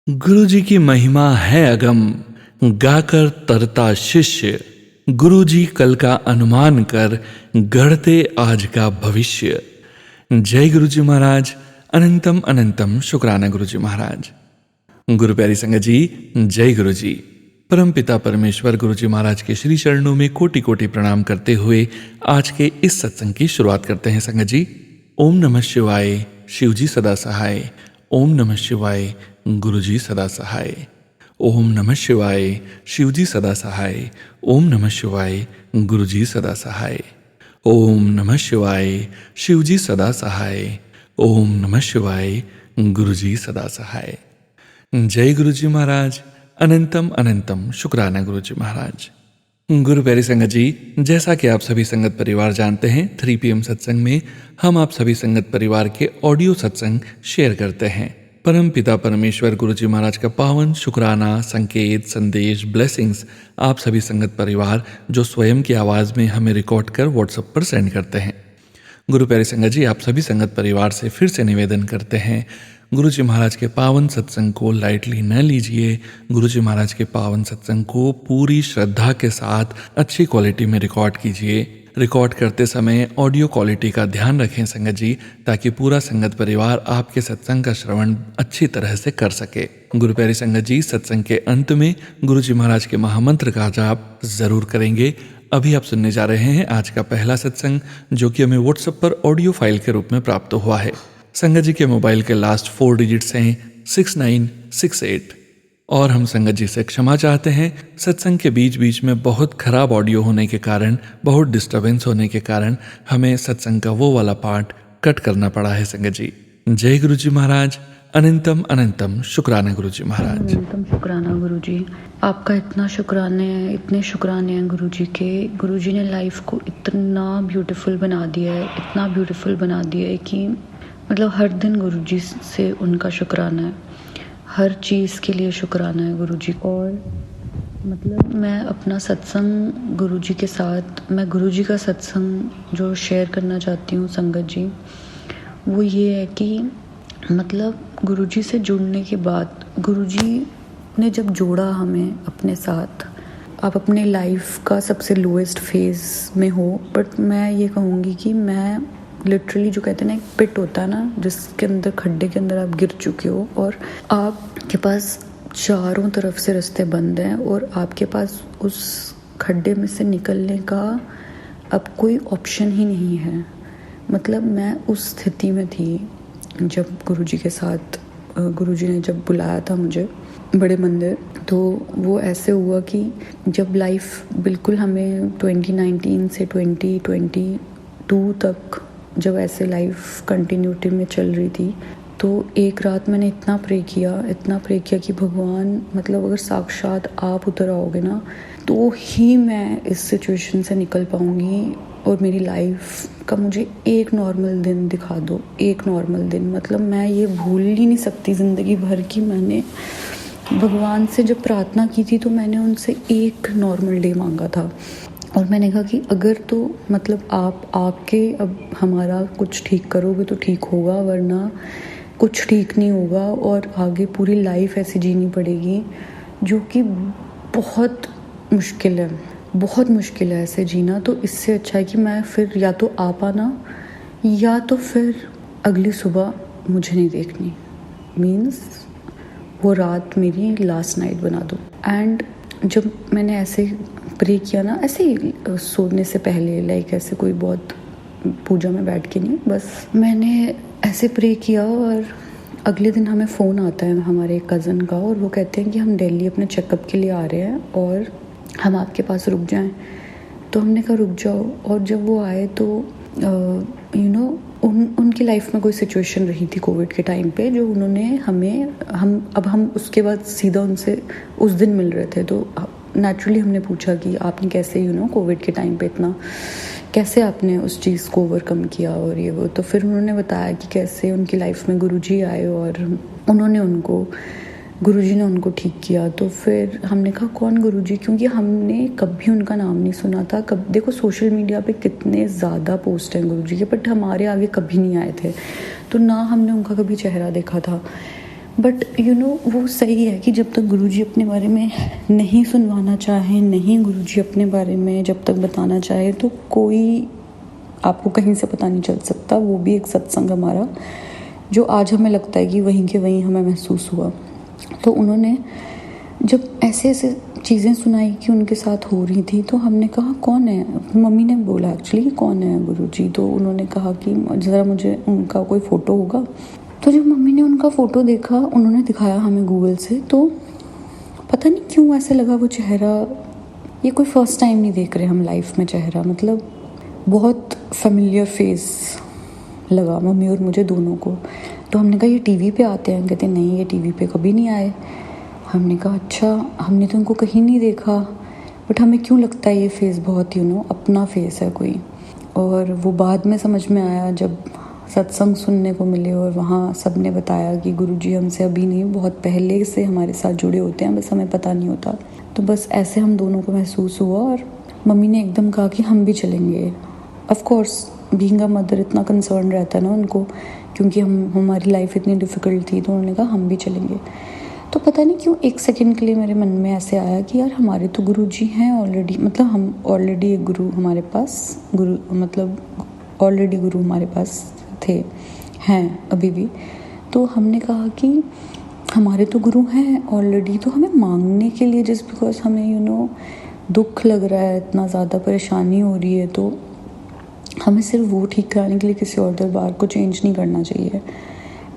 गुरु जी की महिमा है अगम, गाकर तरता शिष्य। गुरु जी कल का अनुमान कर, गढ़ते आज का भविष्य। जय गुरु जी महाराज। अनंतम अनंतम शुक्राना गुरु जी महाराज। गुरु प्यारी संगत जी, जय गुरु जी। परम पिता परमेश्वर गुरु जी महाराज के श्री चरणों में कोटि कोटि प्रणाम करते हुए आज के इस सत्संग की शुरुआत करते हैं संगत जी। ओम नमः शिवाय, शिव जी सदा सहाय। ओम नमः शिवाय, गुरु जी सदा सहाय। ओम नमः शिवाय, शिव जी सदा सहाय। ओम नमः शिवाय, गुरु जी सदा सहाय। ओम नमः शिवाय, शिव जी सदा सहाय। ओम नमः शिवाय, गुरु जी सदा सहाय। जय गुरु जी महाराज। अनंतम अनंतम शुक्राना गुरु जी महाराज। गुरु प्यारी संगत जी, जैसा कि आप सभी संगत परिवार जानते हैं, 3 PM सत्संग में हम आप सभी संगत परिवार के ऑडियो सत्संग शेयर करते हैं। परम पिता परमेश्वर गुरु जी महाराज का पावन शुक्राना, संकेत, संदेश, ब्लेसिंग्स आप सभी संगत परिवार जो स्वयं की आवाज़ में हमें रिकॉर्ड कर व्हाट्सएप पर सेंड करते हैं। गुरु प्यारी संगत जी, आप सभी संगत परिवार से फिर से निवेदन करते हैं, गुरु जी महाराज के पावन सत्संग को लाइटली न लीजिए। गुरु जी महाराज के पावन सत्संग को पूरी श्रद्धा के साथ अच्छी क्वालिटी में रिकॉर्ड कीजिए। रिकॉर्ड करते समय ऑडियो क्वालिटी का ध्यान रखें संगत जी, ताकि पूरा संगत परिवार आपके सत्संग का श्रवण अच्छी तरह से कर सके। गुरु प्यारी संगत जी, सत्संग के अंत में गुरु जी महाराज के महामंत्र का जाप जरूर करेंगे। अभी आप सुनने जा रहे हैं आज का पहला सत्संग, जो कि हमें व्हाट्सएप पर ऑडियो फाइल के रूप में प्राप्त हुआ है। संगत जी के मोबाइल के लास्ट 4 डिजिट्स हैं 6968। और हम संगत जी से क्षमा चाहते हैं, सत्संग के बीच बीच में बहुत खराब ऑडियो होने के कारण, बहुत डिस्टर्बेंस होने के कारण हमें सत्संग का वो वाला पार्ट कट करना पड़ा है संगत जी। जय गुरु जी महाराज। अनंतम अनंतम शुक्राना गुरु जी महाराज। अनंतम शुक्राना गुरु जी। आपका इतना शुक्राने हैं, इतने शुक्राने हैं गुरु जी के। गुरु जी ने लाइफ को इतना ब्यूटीफुल बना दिया है, इतना ब्यूटीफुल बना दिया है कि मतलब हर दिन गुरु जी से उनका शुक्राना है, हर चीज़ के लिए शुक्राना है गुरु जी। और मतलब मैं अपना सत्संग गुरु जी के साथ, मैं गुरु जी का सत्संग जो शेयर करना चाहती हूँ संगत जी, वो ये है कि मतलब गुरु जी से जुड़ने के बाद, गुरु जी ने जब जोड़ा हमें अपने साथ, आप अपने लाइफ का सबसे लोएस्ट फेज़ में हो, बट मैं ये कहूँगी कि मैं लिटरली, जो कहते हैं ना, एक पिट होता है ना, जिसके अंदर, खड्डे के अंदर आप गिर चुके हो और आपके पास चारों तरफ से रास्ते बंद हैं और आपके पास उस खड्डे में से निकलने का अब कोई ऑप्शन ही नहीं है। मतलब मैं उस स्थिति में थी जब गुरुजी के साथ, गुरुजी ने जब बुलाया था मुझे बड़े मंदिर, तो वो ऐसे हुआ कि जब लाइफ बिल्कुल हमें 2019 से 2022 तक जब ऐसे लाइफ कंटिन्यूटी में चल रही थी, तो एक रात मैंने इतना प्रे किया कि भगवान, मतलब अगर साक्षात आप उतर आओगे ना, तो ही मैं इस सिचुएशन से निकल पाऊंगी और मेरी लाइफ का मुझे एक नॉर्मल दिन दिखा दो, एक नॉर्मल दिन। मतलब मैं ये भूल ही नहीं सकती ज़िंदगी भर की। मैंने भगवान से जब प्रार्थना की थी तो मैंने उनसे एक नॉर्मल डे मांगा था और मैंने कहा कि अगर तो मतलब आप आके अब हमारा कुछ ठीक करोगे तो ठीक होगा, वरना कुछ ठीक नहीं होगा और आगे पूरी लाइफ ऐसी जीनी पड़ेगी, जो कि बहुत मुश्किल है, बहुत मुश्किल है ऐसे जीना। तो इससे अच्छा है कि मैं फिर या तो आ पाना या तो फिर अगली सुबह मुझे नहीं देखनी, मीन्स वो रात मेरी लास्ट नाइट बना दो। एंड जब मैंने ऐसे प्रे किया ना, ऐसे ही सोने से पहले, लाइक ऐसे कोई बहुत पूजा में बैठ के नहीं, बस मैंने ऐसे प्रे किया और अगले दिन हमें फ़ोन आता है हमारे कज़न का और वो कहते हैं कि हम दिल्ली अपने चेकअप के लिए आ रहे हैं और हम आपके पास रुक जाएं। तो हमने कहा रुक जाओ। और जब वो आए तो उनकी लाइफ में कोई सिचुएशन रही थी कोविड के टाइम पे, जो उन्होंने हम उसके बाद सीधा उनसे उस दिन मिल रहे थे। तो नेचुरली हमने पूछा कि आपने कैसे कोविड के टाइम पे इतना कैसे आपने उस चीज़ को ओवरकम किया और ये वो। तो फिर उन्होंने बताया कि कैसे उनकी लाइफ में गुरुजी आए और गुरुजी ने उनको ठीक किया। तो फिर हमने कहा कौन गुरुजी, क्योंकि हमने कभी उनका नाम नहीं सुना था। देखो सोशल मीडिया पे कितने ज़्यादा पोस्ट हैं गुरुजी के, बट हमारे आगे कभी नहीं आए थे, तो ना हमने उनका कभी चेहरा देखा था। बट वो सही है कि जब तक गुरुजी अपने बारे में नहीं सुनवाना चाहे, नहीं गुरुजी अपने बारे में जब तक बताना चाहे, तो कोई आपको कहीं से पता नहीं चल सकता। वो भी एक सत्संग हमारा जो आज हमें लगता है कि वहीं के वहीं हमें महसूस हुआ। तो उन्होंने जब ऐसे ऐसे चीज़ें सुनाई कि उनके साथ हो रही थी, तो हमने कहा कौन है। मम्मी ने बोला एक्चुअली कि कौन है गुरुजी। तो उन्होंने कहा कि ज़रा मुझे उनका कोई फ़ोटो होगा। तो जब मम्मी ने उनका फ़ोटो देखा, उन्होंने दिखाया हमें गूगल से, तो पता नहीं क्यों ऐसे लगा वो चेहरा, ये कोई फ़र्स्ट टाइम नहीं देख रहे हम लाइफ में चेहरा, मतलब बहुत फेमिलियर फेस लगा मम्मी और मुझे दोनों को। तो हमने कहा ये टीवी पे आते हैं? कहते नहीं, ये टीवी पे कभी नहीं आए। हमने कहा अच्छा, हमने तो उनको कहीं नहीं देखा, बट हमें क्यों लगता है ये फेस बहुत अपना फेस है कोई। और वो बाद में समझ में आया जब सत्संग सुनने को मिले और वहाँ सब ने बताया कि गुरुजी हमसे अभी नहीं, बहुत पहले से हमारे साथ जुड़े होते हैं, बस हमें पता नहीं होता। तो बस ऐसे हम दोनों को महसूस हुआ और मम्मी ने एकदम कहा कि हम भी चलेंगे। Of course being a mother इतना कंसर्न रहता है ना उनको, क्योंकि हमारी लाइफ इतनी डिफ़िकल्ट थी, तो उन्होंने कहा हम भी चलेंगे। तो पता नहीं क्यों एक सेकंड के लिए मेरे मन में ऐसे आया कि यार हमारे तो गुरुजी हैं ऑलरेडी, मतलब हम ऑलरेडी एक गुरु हमारे पास, मतलब ऑलरेडी गुरु हमारे पास हैं अभी भी। तो हमने कहा कि हमारे तो गुरु हैं ऑलरेडी, तो हमें मांगने के लिए जस्ट बिकॉज हमें दुख लग रहा है, इतना ज़्यादा परेशानी हो रही है, तो हमें सिर्फ वो ठीक कराने के लिए किसी और दरबार को चेंज नहीं करना चाहिए।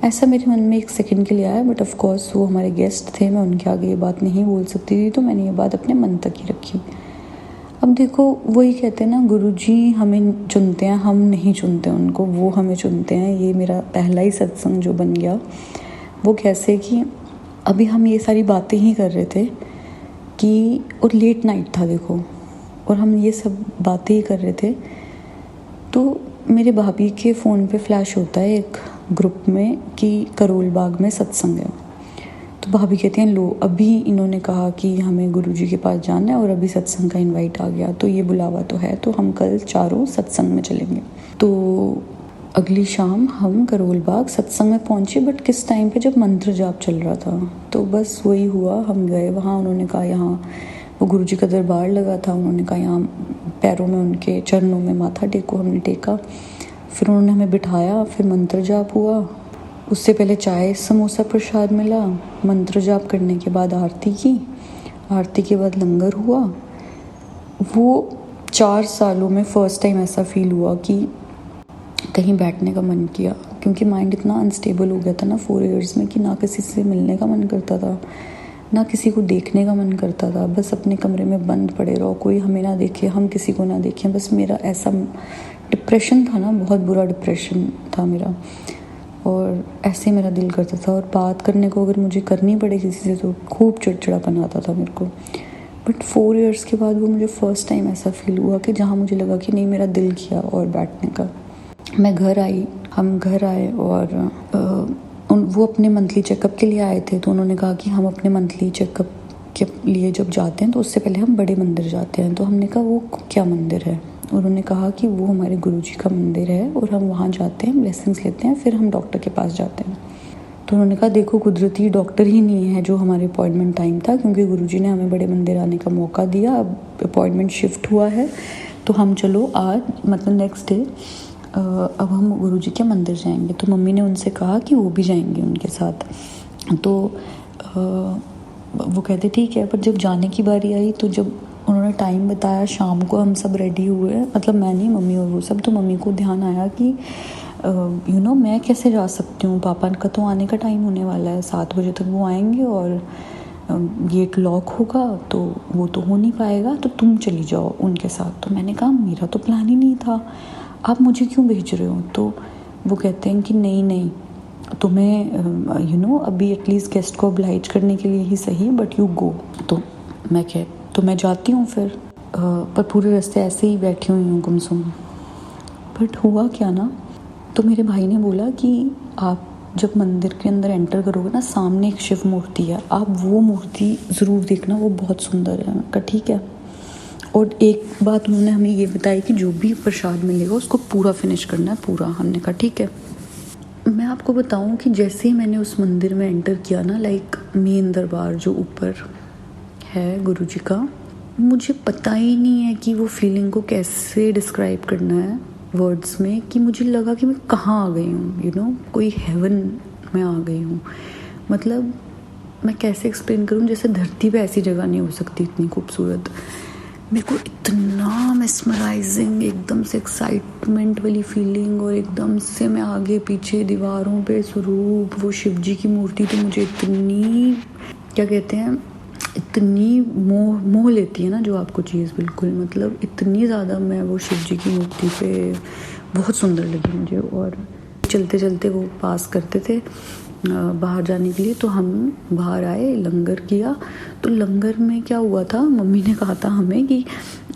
ऐसा मेरे मन में एक सेकंड के लिए आया, बट ऑफ कोर्स वो हमारे गेस्ट थे, मैं उनके आगे ये बात नहीं बोल सकती थी, तो मैंने ये बात अपने मन तक ही रखी। अब देखो वही कहते हैं ना, गुरुजी हमें चुनते हैं, हम नहीं चुनते उनको, वो हमें चुनते हैं। ये मेरा पहला ही सत्संग जो बन गया, वो कैसे कि अभी हम ये सारी बातें ही कर रहे थे कि, और लेट नाइट था देखो, और हम ये सब बातें ही कर रहे थे, तो मेरे भाभी के फ़ोन पे फ्लैश होता है एक ग्रुप में कि करोल बाग में सत्संग है। तो भाभी कहती हैं लो, अभी इन्होंने कहा कि हमें गुरुजी के पास जाना है और अभी सत्संग का इनवाइट आ गया, तो ये बुलावा तो है, तो हम कल चारों सत्संग में चलेंगे। तो अगली शाम हम करोल बाग सत्संग में पहुँचे, बट किस टाइम पे, जब मंत्र जाप चल रहा था। तो बस वही हुआ, हम गए वहाँ, उन्होंने कहा यहाँ वो गुरुजी का दरबार लगा था, उन्होंने कहा यहाँ पैरों में उनके चरणों में माथा टेको। हमने टेका, फिर उन्होंने हमें बिठाया, फिर मंत्र जाप हुआ। उससे पहले चाय समोसा प्रसाद मिला, मंत्र जाप करने के बाद आरती की, आरती के बाद लंगर हुआ। वो 4 सालों में फ़र्स्ट टाइम ऐसा फील हुआ कि कहीं बैठने का मन किया, क्योंकि माइंड इतना अनस्टेबल हो गया था ना 4 इयर्स में, कि ना किसी से मिलने का मन करता था, ना किसी को देखने का मन करता था, बस अपने कमरे में बंद पड़े रहो, कोई हमें ना देखे, हम किसी को ना देखें। बस मेरा ऐसा डिप्रेशन था ना, बहुत बुरा डिप्रेशन था मेरा, और ऐसे मेरा दिल करता था। और बात करने को अगर मुझे करनी पड़े किसी से तो खूब चिड़चिड़ापन आता था मेरे को। बट 4 इयर्स के बाद वो मुझे फ़र्स्ट टाइम ऐसा फील हुआ कि जहाँ मुझे लगा कि नहीं, मेरा दिल किया और बैठने का। मैं घर आई, हम घर आए, और वो अपने मंथली चेकअप के लिए आए थे। तो उन्होंने कहा कि हम अपने मंथली चेकअप के लिए जब जाते हैं तो उससे पहले हम बड़े मंदिर जाते हैं। तो हमने कहा वो क्या मंदिर है? उन्होंने कहा कि वो हमारे गुरुजी का मंदिर है और हम वहाँ जाते हैं, ब्लेसिंग्स लेते हैं, फिर हम डॉक्टर के पास जाते हैं। तो उन्होंने कहा देखो, कुदरती डॉक्टर ही नहीं है जो हमारे अपॉइंटमेंट टाइम था, क्योंकि गुरुजी ने हमें बड़े मंदिर आने का मौका दिया, अब अपॉइंटमेंट शिफ्ट हुआ है, तो हम चलो आज, मतलब नेक्स्ट डे अब हम गुरुजी के मंदिर जाएंगे। तो मम्मी ने उनसे कहा कि वो भी जाएंगे उनके साथ। तो वो कहते ठीक है। पर जब जाने की बारी आई, तो जब उन्होंने टाइम बताया, शाम को हम सब रेडी हुए, मतलब मैं नहीं, मम्मी और वो सब। तो मम्मी को ध्यान आया कि मैं कैसे जा सकती हूँ, पापा का तो आने का टाइम होने वाला है, 7 बजे तक वो आएंगे और गेट लॉक होगा, तो वो तो हो नहीं पाएगा, तो तुम चली जाओ उनके साथ। तो मैंने कहा मेरा तो प्लान ही नहीं था, आप मुझे क्यों भेज रहे हो? तो वो कहते हैं कि नहीं, तुम्हें अभी एटलीस्ट गेस्ट को ऑब्लाइज करने के लिए ही सही, बट यू गो। तो मैं जाती हूँ फिर। पर पूरे रास्ते ऐसे ही बैठी हुई हूँ गुमसुम। बट हुआ क्या ना, तो मेरे भाई ने बोला कि आप जब मंदिर के अंदर एंटर करोगे ना, सामने एक शिव मूर्ति है, आप वो मूर्ति ज़रूर देखना, वो बहुत सुंदर है। मैं कहा ठीक है। और एक बात उन्होंने हमें ये बताई कि जो भी प्रसाद मिलेगा उसको पूरा फिनिश करना है, पूरा। हमने कहा ठीक है। मैं आपको बताऊं कि जैसे ही मैंने उस मंदिर में एंटर किया ना, लाइक मेन दरबार जो ऊपर है गुरुजी का, मुझे पता ही नहीं है कि वो फीलिंग को कैसे डिस्क्राइब करना है वर्ड्स में, कि मुझे लगा कि मैं कहाँ आ गई हूँ, यू नो, कोई हेवन में आ गई हूँ। मतलब मैं कैसे एक्सप्लेन करूँ, जैसे धरती पे ऐसी जगह नहीं हो सकती इतनी खूबसूरत। मेरे को इतना मेस्मराइजिंग, एकदम से एक्साइटमेंट वाली फीलिंग, और एकदम से मैं आगे पीछे दीवारों पे स्वरूप, वो शिव जी की मूर्ति तो मुझे इतनी, क्या कहते हैं, इतनी मोह लेती है ना जो आपको चीज़, बिल्कुल मतलब इतनी ज़्यादा मैं वो शिव जी की मूर्ति पे बहुत सुंदर लगी मुझे। और चलते चलते वो पास करते थे बाहर जाने के लिए, तो हम बाहर आए, लंगर किया। तो लंगर में क्या हुआ था, मम्मी ने कहा था हमें कि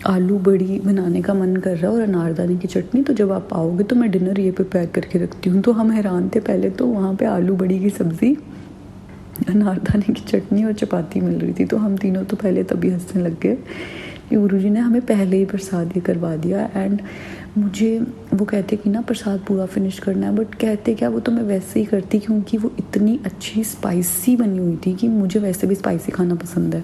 आलू बड़ी बनाने का मन कर रहा है और अनारदाने की चटनी, तो जब आप आओगे तो मैं डिनर ये पे पैक करके रखती हूँ। तो हम हैरान थे पहले, तो वहाँ पे आलू बड़ी की सब्ज़ी, अनारदाने की चटनी और चपाती मिल रही थी। तो हम तीनों तो पहले तभी हंसने लग गए कि गुरुजी ने हमें पहले ही प्रसाद ये करवा दिया। एंड मुझे वो कहते कि ना प्रसाद पूरा फिनिश करना है, बट कहते क्या, वो तो मैं वैसे ही करती क्योंकि वो इतनी अच्छी स्पाइसी बनी हुई थी कि मुझे वैसे भी स्पाइसी खाना पसंद है।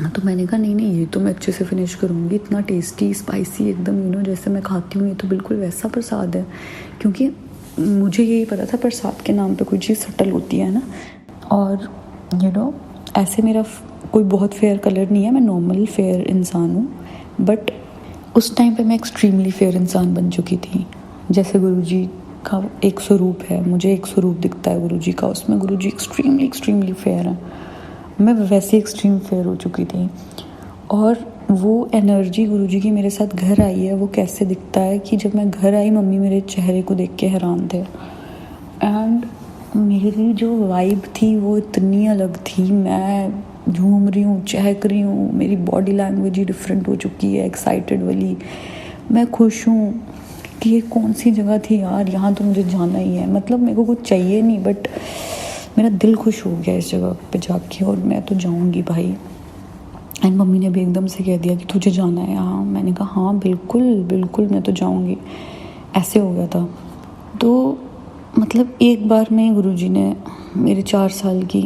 तो मैंने कहा नहीं ये तो मैं अच्छे से फिनिश करूँगी, इतना टेस्टी स्पाइसी एकदम, यू नो, जैसे मैं खाती हूँ ये तो बिल्कुल वैसा प्रसाद है। क्योंकि मुझे यही पता था प्रसाद के नाम पे कोई चीज़ सटल होती है ना। और यू नो, ऐसे मेरा कोई बहुत फेयर कलर नहीं है, मैं नॉर्मल फेयर इंसान हूँ, बट उस टाइम पे मैं एक्सट्रीमली फेयर इंसान बन चुकी थी। जैसे गुरुजी का एक स्वरूप है, मुझे एक स्वरूप दिखता है गुरुजी का, उसमें गुरुजी एक्सट्रीमली फेयर है, मैं वैसे एक्सट्रीम फेयर हो चुकी थी। और वो एनर्जी गुरुजी की मेरे साथ घर आई है, वो कैसे दिखता है कि जब मैं घर आई, मम्मी मेरे चेहरे को देख के हैरान थे। एंड मेरी जो वाइब थी वो इतनी अलग थी, मैं झूम रही हूँ, चहक रही हूँ, मेरी बॉडी लैंग्वेज ही डिफरेंट हो चुकी है, एक्साइटेड वाली। मैं खुश हूँ कि ये कौन सी जगह थी यार, यहाँ तो मुझे जाना ही है। मतलब मेरे को कुछ चाहिए नहीं, बट मेरा दिल खुश हो गया इस जगह पे जाके, और मैं तो जाऊँगी भाई। एंड मम्मी ने भी एकदम से कह दिया कि तुझे जाना है यहाँ। मैंने कहा हाँ बिल्कुल मैं तो जाऊँगी, ऐसे हो गया था। तो मतलब एक बार में गुरुजी ने मेरे 4 साल की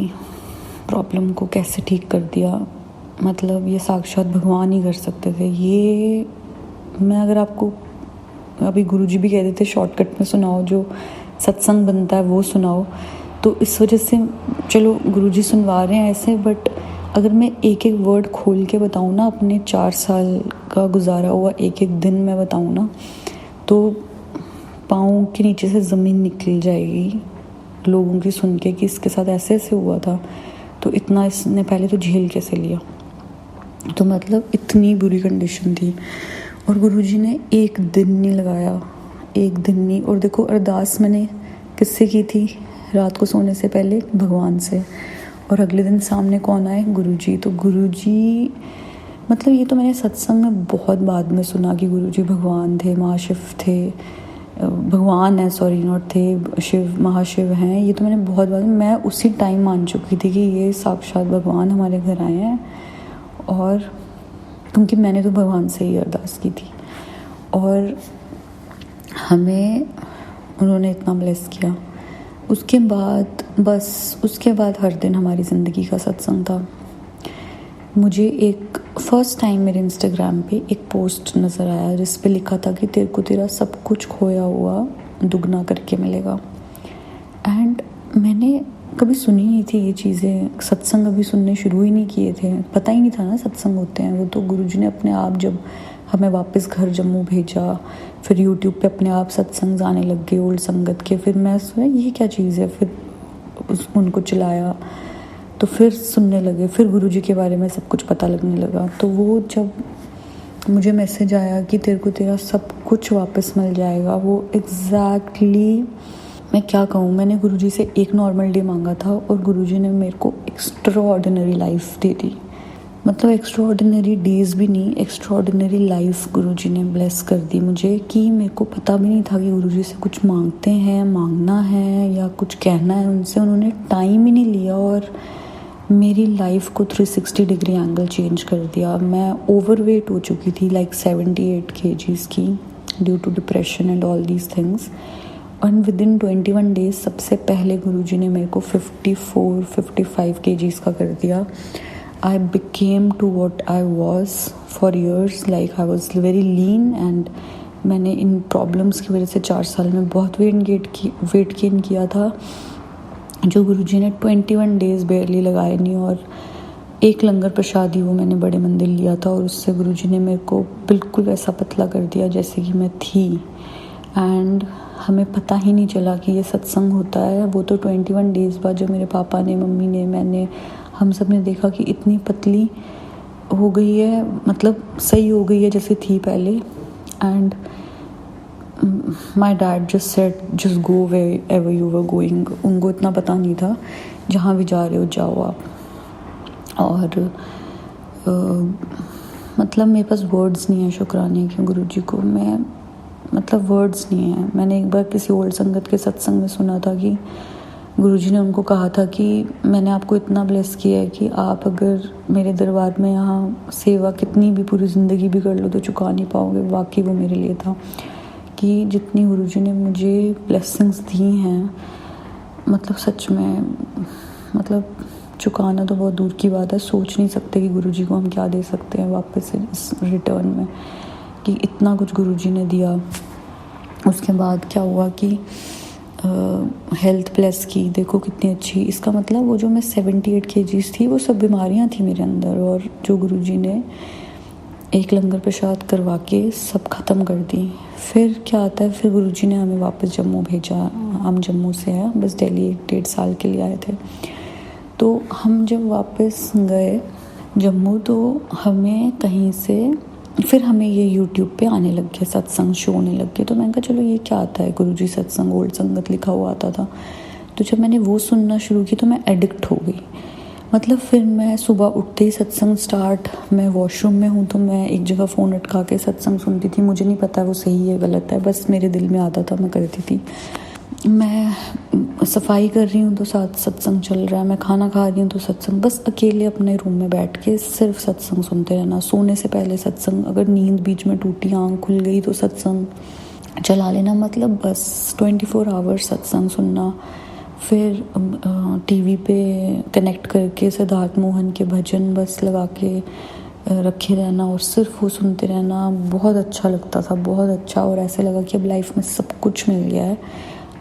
प्रॉब्लम को कैसे ठीक कर दिया। मतलब ये साक्षात भगवान ही कर सकते थे ये। मैं अगर आपको अभी गुरुजी भी कह देते शॉर्टकट में सुनाओ, जो सत्संग बनता है वो सुनाओ, तो इस वजह से चलो गुरुजी सुनवा रहे हैं ऐसे, बट अगर मैं एक एक वर्ड खोल के बताऊँ ना, अपने 4 साल का गुजारा हुआ एक एक दिन मैं बताऊँ ना, तो पाँव के नीचे से ज़मीन निकल जाएगी लोगों की सुन के कि इसके साथ ऐसे ऐसे हुआ था, तो इतना इसने पहले तो झेल कैसे लिया। तो मतलब इतनी बुरी कंडीशन थी, और गुरुजी ने एक दिन नहीं लगाया, एक दिन नहीं। और देखो अरदास मैंने किससे की थी, रात को सोने से पहले भगवान से, और अगले दिन सामने कौन आए, गुरुजी। तो गुरुजी मतलब ये तो मैंने सत्संग में बहुत बाद में सुना कि गुरुजी भगवान थे, महाशिव थे, भगवान है, सॉरी नॉट थे, शिव महाशिव हैं, ये तो मैंने बहुत बार, मैं उसी टाइम मान चुकी थी कि ये साक्षात भगवान हमारे घर आए हैं। और क्योंकि मैंने तो भगवान से ही अरदास की थी, और हमें उन्होंने इतना ब्लेस किया। उसके बाद हर दिन हमारी ज़िंदगी का सत्संग था। मुझे एक फर्स्ट टाइम मेरे इंस्टाग्राम पे एक पोस्ट नज़र आया जिस पे लिखा था कि तेरे को तेरा सब कुछ खोया हुआ दुगना करके मिलेगा। एंड मैंने कभी सुनी नहीं थी ये चीज़ें, सत्संग अभी सुनने शुरू ही नहीं किए थे, पता ही नहीं था ना सत्संग होते हैं। वो तो गुरुजी ने अपने आप जब हमें वापस घर जम्मू भेजा, फिर यूट्यूब पे अपने आप सत्संग आने लग गए ओल्ड संगत के। फिर मैं सुना ये क्या चीज़ है, फिर उनको चलाया तो फिर सुनने लगे, फिर गुरुजी के बारे में सब कुछ पता लगने लगा। तो वो जब मुझे मैसेज आया कि तेरे को तेरा सब कुछ वापस मिल जाएगा, वो एग्जैक्टली मैं क्या कहूँ, मैंने गुरुजी से एक नॉर्मल डे मांगा था और गुरुजी ने मेरे को एक्स्ट्रा ऑर्डिनरी लाइफ दे दी। मतलब एक्स्ट्रा ऑर्डिनरी डेज़ भी नहीं, एक्स्ट्रा ऑर्डिनरी लाइफ गुरुजी ने ब्लेस कर दी मुझे, कि मेरे को पता भी नहीं था कि गुरुजी से कुछ मांगते हैं, मांगना है या कुछ कहना है उनसे। उन्होंने टाइम ही नहीं लिया और मेरी लाइफ को 360 डिग्री एंगल चेंज कर दिया। मैं ओवरवेट हो चुकी थी, लाइक 78 kgs की, due to depression and all these things. और विदिन 21 डेज सबसे पहले गुरुजी ने मेरे को 54-55 kgs का कर दिया. I became to what I was for years, like I was very lean and मैंने इन प्रॉब्लम्स की वजह से 4 साल में बहुत वेट गेन किया था, जो गुरुजी ने 21 डेज बेयरली लगाए नहीं. और एक लंगर प्रसाद ही वो मैंने बड़े मंदिर लिया था और उससे गुरुजी ने मेरे को बिल्कुल वैसा पतला कर दिया जैसे कि मैं थी. एंड हमें पता ही नहीं चला कि ये सत्संग होता है. वो तो 21 डेज बाद जब मेरे पापा ने, मम्मी ने, मैंने, हम सब ने देखा कि इतनी पतली हो गई है, मतलब सही हो गई है जैसे थी पहले. And my dad just said just go where you were going. उनको इतना पता नहीं था, जहाँ भी जा रहे हो जाओ आप. और मतलब मेरे पास वर्ड्स नहीं है शुक्राने के गुरुजी को. मैं मतलब वर्ड्स नहीं है. मैंने एक बार किसी ओल्ड संगत के सत्संग में सुना था कि गुरुजी ने उनको कहा था कि मैंने आपको इतना ब्लेस किया है कि आप अगर मेरे दरबार में यहाँ सेवा कितनी भी पूरी ज़िंदगी भी कर लो तो चुका नहीं पाओगे. वाकई वो मेरे लिए था कि जितनी गुरुजी ने मुझे ब्लेसिंग्स दी हैं, मतलब सच में, मतलब चुकाना तो बहुत दूर की बात है. सोच नहीं सकते कि गुरुजी को हम क्या दे सकते हैं वापस इस रिटर्न में, कि इतना कुछ गुरुजी ने दिया. उसके बाद क्या हुआ कि हेल्थ प्लस की देखो कितनी अच्छी. इसका मतलब वो जो मैं 78 kgs थी वो सब बीमारियां थी मेरे अंदर, और जो गुरुजी ने एक लंगर प्रसाद करवा के सब ख़त्म कर दी. फिर क्या आता है, फिर गुरुजी ने हमें वापस जम्मू भेजा. हम जम्मू से हैं, बस दिल्ली 1-1.5 साल के लिए आए थे. तो हम जब वापस गए जम्मू तो हमें कहीं से फिर हमें ये यूट्यूब पे आने लग गया, सत्संग शो होने लग गए. तो मैंने कहा चलो ये क्या आता है, गुरुजी सत्संग ओल्ड संगत लिखा हुआ आता था. तो जब मैंने वो सुनना शुरू की तो मैं एडिक्ट हो गई. मतलब फिर मैं सुबह उठते ही सत्संग स्टार्ट, मैं वॉशरूम में हूँ तो मैं एक जगह फ़ोन अटका के सत्संग सुनती थी. मुझे नहीं पता वो सही है गलत है, बस मेरे दिल में आता था, मैं करती थी. मैं सफाई कर रही हूँ तो साथ सत्संग चल रहा है, मैं खाना खा रही हूँ तो सत्संग, बस अकेले अपने रूम में बैठ के सिर्फ सत्संग सुनते रहना. सोने से पहले सत्संग, अगर नींद बीच में टूटी, आँख खुल गई तो सत्संग चला लेना. मतलब बस 24 आवर्स सत्संग सुनना. फिर टीवी पे कनेक्ट करके सिद्धार्थ मोहन के भजन बस लगा के रखे रहना और सिर्फ वो सुनते रहना. बहुत अच्छा लगता था, बहुत अच्छा. और ऐसे लगा कि अब लाइफ में सब कुछ मिल गया है,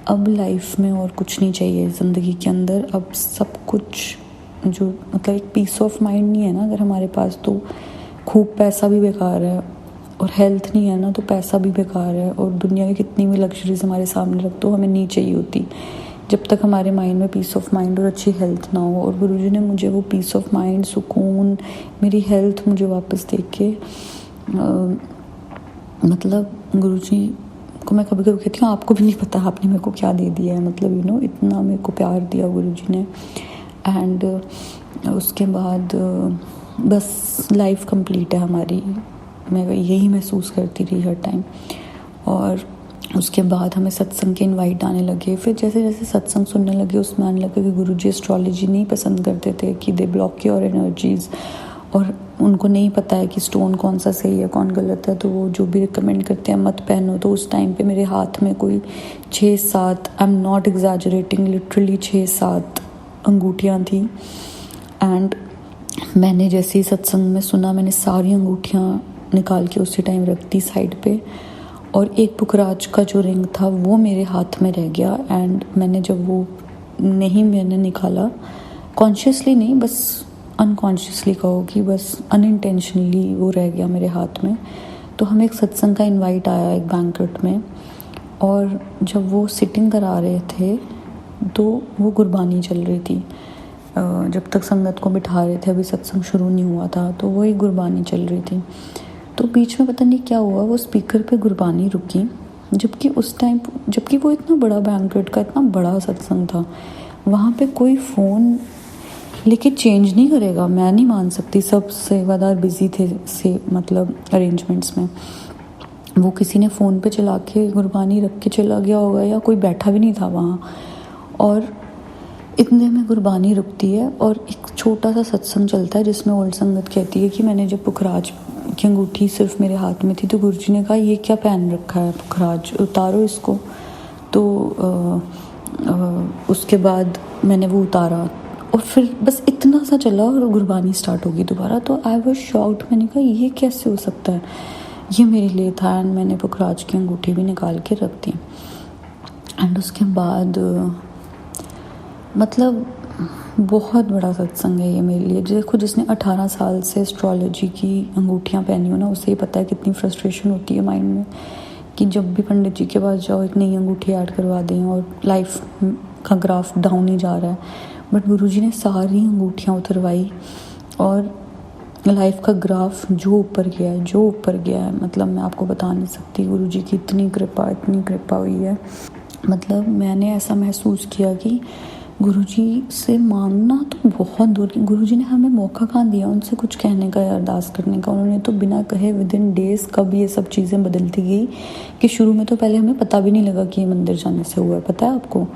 अब लाइफ में और कुछ नहीं चाहिए ज़िंदगी के अंदर. अब सब कुछ जो मतलब एक पीस ऑफ माइंड नहीं है ना अगर हमारे पास, तो खूब पैसा भी बेकार है, और हेल्थ नहीं है ना तो पैसा भी बेकार है. और दुनिया की कितनी भी लग्जरीज हमारे सामने रख दो, हमें नहीं चाहिए होती जब तक हमारे माइंड में पीस ऑफ माइंड और अच्छी हेल्थ ना हो. और गुरुजी ने मुझे वो पीस ऑफ माइंड, सुकून, मेरी हेल्थ मुझे वापस दे के मतलब गुरुजी को मैं कभी कभी कहती हूँ आपको भी नहीं पता आपने मेरे को क्या दे दिया है. मतलब इतना मेरे को प्यार दिया गुरुजी ने. एंड उसके बाद बस लाइफ कंप्लीट है हमारी, मैं यही महसूस करती रही हर टाइम. और उसके बाद हमें सत्संग के इनवाइट आने लगे. फिर जैसे जैसे सत्संग सुनने लगे उसमें आने लगे कि गुरुजी एस्ट्रोलॉजी नहीं पसंद करते थे, कि दे ब्लॉक योर एनर्जीज़, और उनको नहीं पता है कि स्टोन कौन सा सही है कौन गलत है, तो वो जो भी रिकमेंड करते हैं मत पहनो. तो उस टाइम पे मेरे हाथ में कोई 6-7, I am not exaggerating, literally 6-7 अंगूठियाँ थी. एंड मैंने जैसे ही सत्संग में सुना, मैंने सारी अंगूठियाँ निकाल के उसी टाइम रख दी साइड पे, और एक पुखराज का जो रिंग था वो मेरे हाथ में रह गया. एंड मैंने जब वो मैंने निकाला, कॉन्शियसली नहीं, बस अनकॉन्शियसली कहो कि बस अनइंटेंशनली वो रह गया मेरे हाथ में. तो हमें एक सत्संग का इनवाइट आया एक बैंक्वेट में, और जब वो सिटिंग करा रहे थे तो वो गुरबानी चल रही थी. जब तक संगत को बिठा रहे थे, अभी सत्संग शुरू नहीं हुआ था, तो वो एक गुरबानी चल रही थी. तो बीच में पता नहीं क्या हुआ, वो स्पीकर पे गुरबानी रुकी, जबकि वो इतना बड़ा बैंक्वेट का इतना बड़ा सत्संग था, वहाँ पे कोई फ़ोन लेके चेंज नहीं करेगा. मैं नहीं मान सकती, सब सेवादार बिजी थे मतलब अरेंजमेंट्स में. वो किसी ने फ़ोन पे चला के गुरबानी रख के चला गया होगा, या कोई बैठा भी नहीं था वहाँ. और इतने में गुरबानी रुकती है और एक छोटा सा सत्संग चलता है जिसमें ओल्ड संगत कहती है कि मैंने जब पुखराज की अंगूठी सिर्फ मेरे हाथ में थी तो गुरुजी ने कहा ये क्या पहन रखा है पुखराज, उतारो इसको. तो उसके बाद मैंने वो उतारा और फिर बस इतना सा चला और गुरबानी स्टार्ट होगी दोबारा। तो आई वाज शॉक्ड, मैंने कहा ये कैसे हो सकता है, ये मेरे लिए था। एंड मैंने पुखराज की अंगूठी भी निकाल के रख दी। एंड उसके बाद मतलब बहुत बड़ा सत्संग है ये मेरे लिए। देखो, जिसने 18 साल से एस्ट्रोलॉजी की अंगूठियाँ पहनी हो ना, उसे ही पता है कितनी फ्रस्ट्रेशन होती है माइंड में कि जब भी पंडित जी के पास जाओ एक नई अंगूठी ऐड करवा दें और लाइफ का ग्राफ डाउन ही जा रहा है। बट गुरुजी ने सारी अंगूठियाँ उतरवाई और लाइफ का ग्राफ जो ऊपर गया है, मतलब मैं आपको बता नहीं सकती। गुरुजी की इतनी कृपा हुई है। मतलब मैंने ऐसा महसूस किया कि गुरुजी से मांगना तो बहुत दूर की, गुरुजी ने हमें मौका कहाँ दिया उनसे कुछ कहने का या अरदास करने का। उन्होंने तो बिना कहे विदिन डेज कब ये सब चीज़ें बदलती गई कि शुरू में तो पहले हमें पता भी नहीं लगा कि ये मंदिर जाने से हुआ है। पता है आपको,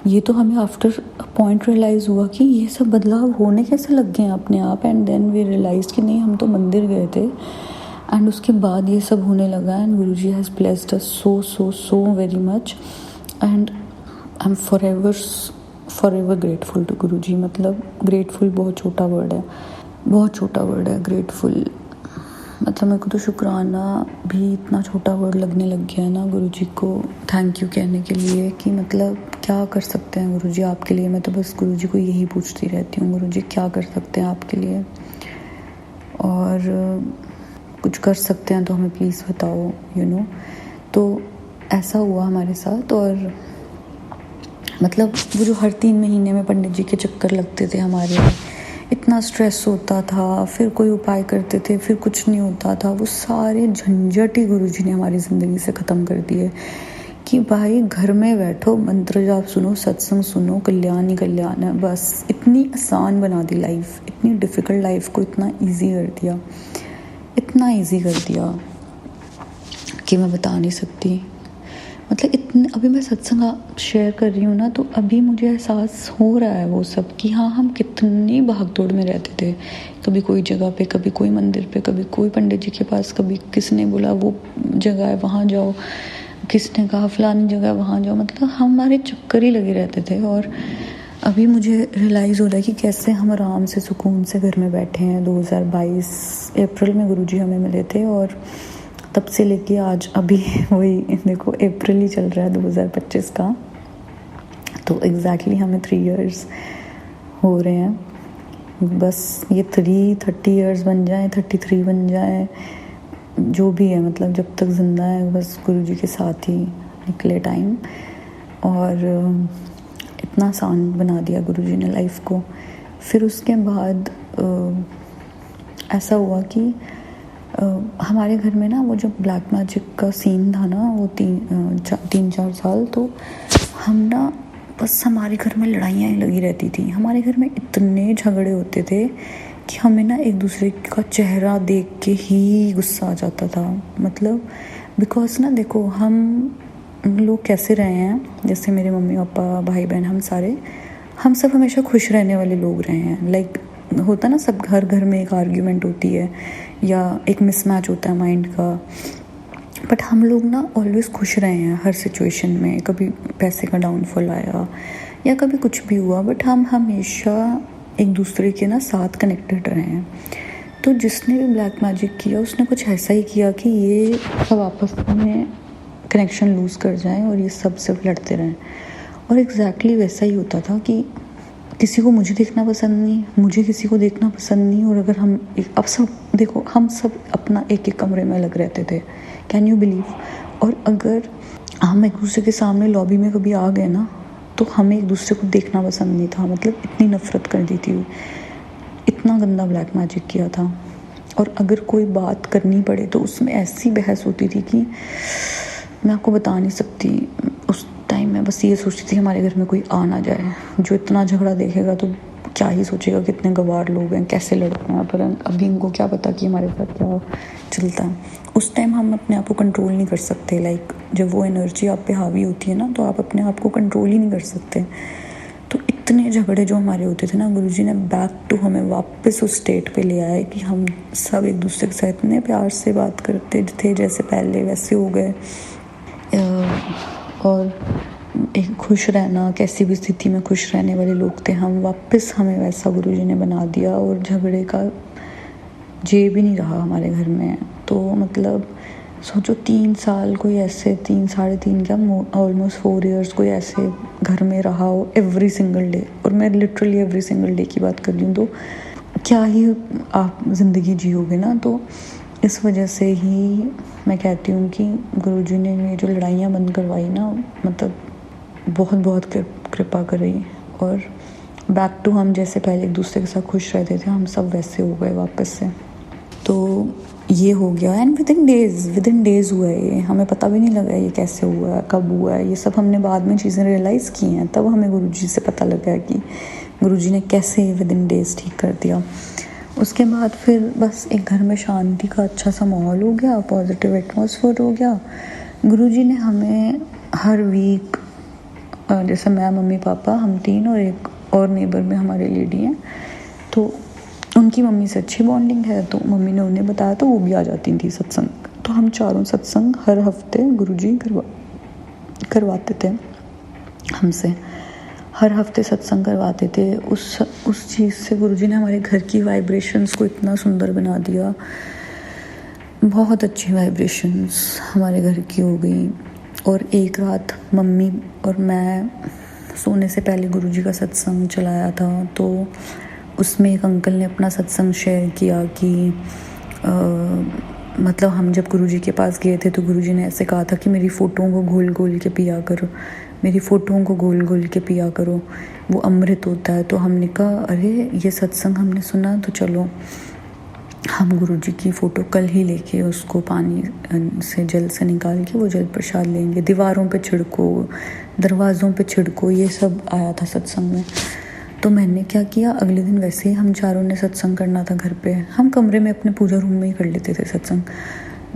ये तो हमें आफ्टर पॉइंट रियलाइज़ हुआ कि ये सब बदलाव होने कैसे लग गए हैं अपने आप। एंड देन वी रियलाइज कि नहीं, हम तो मंदिर गए थे एंड उसके बाद ये सब होने लगा। And Guruji has blessed us so very much and I am forever grateful to Guruji. मतलब ग्रेटफुल बहुत छोटा वर्ड है, ग्रेटफुल। मतलब मेरे को तो शुक्राना भी इतना छोटा वर्ड लगने लग गया है ना गुरुजी को थैंक यू कहने के लिए, कि मतलब क्या कर सकते हैं गुरुजी आपके लिए। मैं तो बस गुरुजी को यही पूछती रहती हूँ, गुरुजी क्या कर सकते हैं आपके लिए, और कुछ कर सकते हैं तो हमें प्लीज़ बताओ, तो ऐसा हुआ हमारे साथ। और मतलब वो जो हर 3 महीने में पंडित जी के चक्कर लगते थे हमारे, इतना स्ट्रेस होता था, फिर कोई उपाय करते थे फिर कुछ नहीं होता था। वो सारे झंझट ही गुरुजी ने हमारी ज़िंदगी से ख़त्म कर दिए कि भाई घर में बैठो, मंत्र जाप सुनो, सत्संग सुनो, कल्याण ही कल्याण है। बस इतनी आसान बना दी लाइफ, इतनी डिफ़िकल्ट लाइफ को इतना ईजी कर दिया कि मैं बता नहीं सकती। मतलब इतने, अभी मैं सत्संग शेयर कर रही हूँ ना, तो अभी मुझे एहसास हो रहा है वो सब कि हाँ, हम कितनी भागदौड़ में रहते थे। कभी कोई जगह पे, कभी कोई मंदिर पे, कभी कोई पंडित जी के पास, कभी किसने बोला वो जगह है वहाँ जाओ, किसने कहा फलानी जगह वहाँ जाओ। मतलब हमारे चक्कर ही लगे रहते थे। और अभी मुझे रियलाइज़ हो रहा है कि कैसे हम आराम से सुकून से घर में बैठे हैं। 2022 अप्रैल में गुरुजी हमें मिले थे और तब से लेके आज अभी वही देखो अप्रैल ही चल रहा है 2025 का, तो एग्जैक्टली हमें 3 इयर्स हो रहे हैं। बस ये 30 इयर्स बन जाए, 33 बन जाए, जो भी है, मतलब जब तक ज़िंदा है बस गुरुजी के साथ ही निकले टाइम। और इतना आसान बना दिया गुरुजी ने लाइफ को। फिर उसके बाद ऐसा हुआ कि हमारे घर में ना वो जो ब्लैक मैजिक का सीन था ना, वो 3-4 साल, तो हम ना बस हमारे घर में लड़ाइयाँ ही लगी रहती थी। हमारे घर में इतने झगड़े होते थे कि हमें ना एक दूसरे का चेहरा देख के ही गुस्सा आ जाता था। मतलब बिकॉज ना देखो, हम लोग कैसे रहे हैं, जैसे मेरे मम्मी पापा भाई बहन, हम सब हमेशा खुश रहने वाले लोग रहे हैं। लाइक होता ना, सब हर घर में एक आर्ग्यूमेंट होती है या एक मिसमैच होता है माइंड का, बट हम लोग ना ऑलवेज खुश रहे हैं हर सिचुएशन में। कभी पैसे का डाउनफॉल आया या कभी कुछ भी हुआ, बट हम हमेशा एक दूसरे के ना साथ कनेक्टेड रहे हैं। तो जिसने भी ब्लैक मैजिक किया उसने कुछ ऐसा ही किया कि ये सब आपस में कनेक्शन लूज़ कर जाएं और ये सब सिर्फ लड़ते रहें। और एग्जैक्टली वैसा ही होता था कि किसी को मुझे देखना पसंद नहीं, मुझे किसी को देखना पसंद नहीं। और अगर हम अब सब देखो, हम सब अपना एक कमरे में अलग रहते थे, कैन यू बिलीव। और अगर हम एक दूसरे के सामने लॉबी में कभी आ गए ना, तो हमें एक दूसरे को देखना पसंद नहीं था। मतलब इतनी नफ़रत कर दी थी, इतना गंदा ब्लैक मैजिक किया था। और अगर कोई बात करनी पड़े तो उसमें ऐसी बहस होती थी कि मैं आपको बता नहीं सकती। उस टाइम मैं बस ये सोचती थी हमारे घर में कोई आ ना जाए, जो इतना झगड़ा देखेगा तो क्या ही सोचेगा कितने गवार लोग हैं, कैसे लड़ते हैं। पर अभी इनको क्या पता कि हमारे साथ क्या चलता है। उस टाइम हम अपने आप को कंट्रोल नहीं कर सकते। लाइक जब वो एनर्जी आप पे हावी होती है ना, तो आप अपने आप को कंट्रोल ही नहीं कर सकते। तो इतने झगड़े जो हमारे होते थे ना, गुरुजी ने बैक टू हमें वापस उस स्टेट पे ले आए कि हम सब एक दूसरे के साथ इतने प्यार से बात करते थे, जैसे पहले वैसे हो गए। और एक खुश रहना, कैसी भी स्थिति में खुश रहने वाले लोग थे हम, वापस हमें वैसा गुरुजी ने बना दिया। और झगड़े का जे भी नहीं रहा हमारे घर में। तो मतलब सोचो 3 साल कोई ऐसे, 3 साढ़े 3 क्या, ऑलमोस्ट 4 इयर्स कोई ऐसे घर में रहा हो एवरी सिंगल डे। और मैं लिटरली एवरी सिंगल डे की बात कर रही हूँ। तो क्या ही आप ज़िंदगी जियोगे ना। तो इस वजह से ही मैं कहती हूँ कि गुरुजी ने ये जो लड़ाइयाँ बंद करवाई ना, मतलब बहुत बहुत कृपा करी। और बैक टू हम जैसे पहले एक दूसरे के साथ खुश रहते थे, हम सब वैसे हो गए वापस से। तो ये हो गया। एंड विद इन डेज़ हुआ है ये, हमें पता भी नहीं लगा ये कैसे हुआ है, कब हुआ है। ये सब हमने बाद में चीज़ें रियलाइज़ की हैं, तब हमें गुरुजी से पता लगा कि गुरुजी ने कैसे विद इन डेज़ ठीक कर दिया। उसके बाद फिर बस एक घर में शांति का अच्छा सा माहौल हो गया, पॉजिटिव एटमॉस्फेयर हो गया। गुरुजी ने हमें हर वीक, जैसे मैं, मम्मी पापा, हम 3 और एक और नेबर में हमारे लेडी हैं, तो उनकी मम्मी से अच्छी बॉन्डिंग है, तो मम्मी ने उन्हें बताया तो वो भी आ जाती थी सत्संग। तो हम चारों सत्संग हर हफ्ते गुरुजी करवाते थे हमसे, हर हफ्ते सत्संग करवाते थे। उस चीज़ से गुरुजी ने हमारे घर की वाइब्रेशंस को इतना सुंदर बना दिया। बहुत अच्छी वाइब्रेशंस हमारे घर की हो गई। और एक रात मम्मी और मैं सोने से पहले गुरुजी का सत्संग चलाया था, तो उसमें एक अंकल ने अपना सत्संग शेयर किया कि मतलब हम जब गुरुजी के पास गए थे तो गुरुजी ने ऐसे कहा था कि मेरी फ़ोटोओं को घोल घोल के पिया करो, मेरी फ़ोटोओं को घोल घोल के पिया करो, वो अमृत होता है। तो हमने कहा अरे ये सत्संग हमने सुना, तो चलो हम गुरुजी की फ़ोटो कल ही लेके उसको पानी से, जल से निकाल के वो जल प्रसाद लेंगे, दीवारों पे छिड़को, दरवाज़ों पे छिड़को, ये सब आया था सत्संग में। तो मैंने क्या किया, अगले दिन वैसे ही हम चारों ने सत्संग करना था घर पे, हम कमरे में अपने पूजा रूम में ही कर लेते थे सत्संग।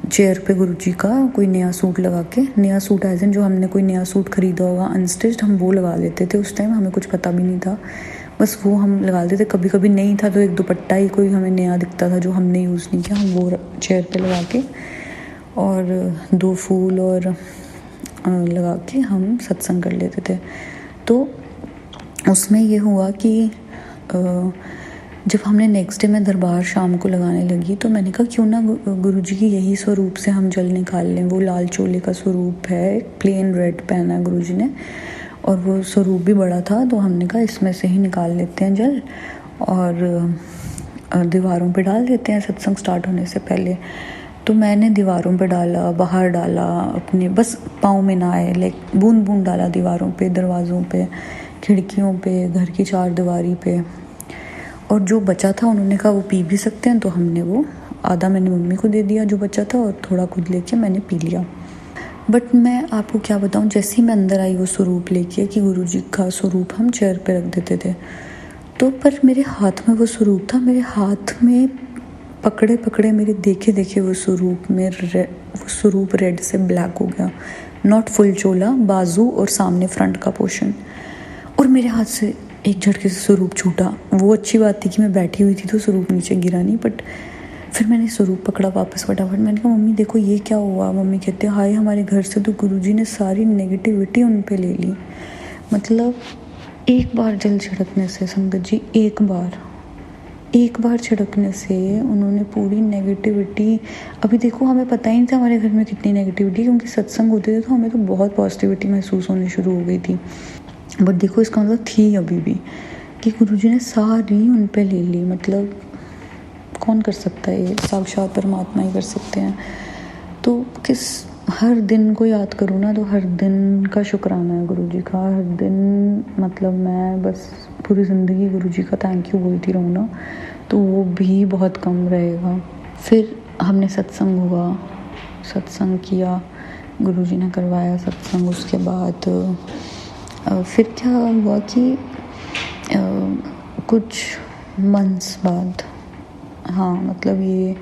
चेयर पे गुरुजी का कोई नया सूट लगा के, नया सूट एज इन जो हमने कोई नया सूट खरीदा होगा अनस्टिच्ड, हम वो लगा लेते थे। उस टाइम हमें कुछ पता भी नहीं था, बस वो हम लगा लेते थे। कभी कभी नहीं था तो एक दुपट्टा ही कोई हमें नया दिखता था जो हमने यूज़ नहीं किया, हम वो चेयर पे लगा के और 2 फूल और लगा के हम सत्संग कर लेते थे। तो उसमें ये हुआ कि जब हमने नेक्स्ट डे में दरबार शाम को लगाने लगी, तो मैंने कहा क्यों ना गुरुजी की यही स्वरूप से हम जल निकाल लें। वो लाल चोले का स्वरूप है, प्लेन रेड पहना है गुरुजी ने, और वो स्वरूप भी बड़ा था। तो हमने कहा इसमें से ही निकाल लेते हैं जल और दीवारों पे डाल देते हैं सत्संग स्टार्ट होने से पहले। तो मैंने दीवारों पे डाला, बाहर डाला, अपने बस पाँव में ना आए, लाइक बूंद बूंद डाला दीवारों पे, दरवाज़ों पे, खिड़कियों पे, घर की 4 दीवारी पे। और जो बचा था उन्होंने कहा वो पी भी सकते हैं, तो हमने वो आधा मैंने मम्मी को दे दिया जो बचा था, और थोड़ा खुद लेके मैंने पी लिया। बट मैं आपको क्या बताऊं, जैसे ही मैं अंदर आई वो स्वरूप लेके, कि गुरुजी का स्वरूप हम चेयर पे रख देते थे, तो पर मेरे हाथ में वो स्वरूप था, मेरे हाथ में पकड़े पकड़े मेरे देखे देखे वो स्वरूप रेड से ब्लैक हो गया। नॉट फुल चोला, बाजू और सामने फ्रंट का पोर्शन, और मेरे हाथ से एक झटके से स्वरूप छूटा। वो अच्छी बात थी कि मैं बैठी हुई थी तो स्वरूप नीचे गिरा नहीं। बट फिर मैंने स्वरूप पकड़ा वापस फटाफट। मैंने कहा मम्मी देखो ये क्या हुआ। मम्मी कहते हैं हाय हमारे घर से तो गुरुजी ने सारी नेगेटिविटी उन पे ले ली। मतलब एक बार जल छिड़कने से, संगत जी, एक बार छिड़कने से उन्होंने पूरी नेगेटिविटी, अभी देखो हमें पता ही नहीं था हमारे घर में कितनी नेगेटिविटी, क्योंकि सत्संग होते थे तो हमें तो बहुत पॉजिटिविटी महसूस होनी शुरू हो गई थी। बट देखो इसका मतलब थी अभी भी कि गुरुजी ने सारी उन पे ले ली। मतलब कौन कर सकता है ये, साक्षात परमात्मा ही कर सकते हैं। तो हर दिन को याद करूँ ना, तो हर दिन का शुक्राना है गुरुजी का, हर दिन। मतलब मैं बस पूरी ज़िंदगी गुरुजी का थैंक यू बोलती रहूँ ना, तो वो भी बहुत कम रहेगा। फिर हमने सत्संग किया, गुरुजी ने करवाया सत्संग। उसके बाद फिर क्या हुआ कि कुछ मंथ्स बाद, हाँ मतलब ये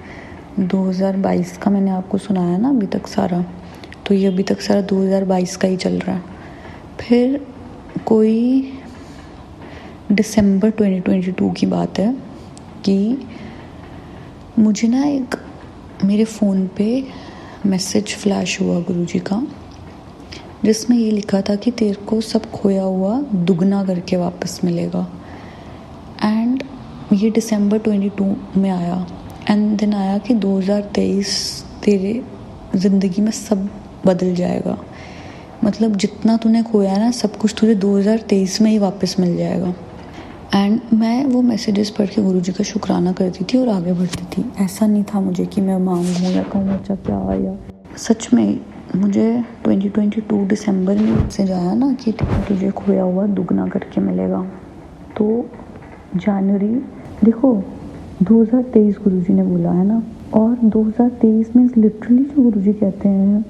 2022 का मैंने आपको सुनाया ना अभी तक सारा, तो ये अभी तक सारा 2022 का ही चल रहा है। फिर कोई दिसंबर 2022 की बात है कि मुझे ना मेरे फ़ोन पे मैसेज फ्लैश हुआ गुरुजी का जिसमें ये लिखा था कि तेरे को सब खोया हुआ दुगना करके वापस मिलेगा। एंड ये दिसंबर 22 में आया। एंड देन आया कि 2023 तेरे ज़िंदगी में सब बदल जाएगा, मतलब जितना तूने खोया है ना सब कुछ तुझे 2023 में ही वापस मिल जाएगा। एंड मैं वो मैसेजेस पढ़ के गुरुजी का शुक्राना करती थी और आगे बढ़ती थी। ऐसा नहीं था मुझे कि मैं मांगूँ या कहूँ अच्छा क्या आया। सच में मुझे 2022 दिसंबर में मैसेज आया ना कि तुझे खोया हुआ दुगना करके मिलेगा। तो जनवरी देखो 2023 गुरुजी ने बोला है ना, और 2023 में लिटरली जो गुरुजी कहते हैं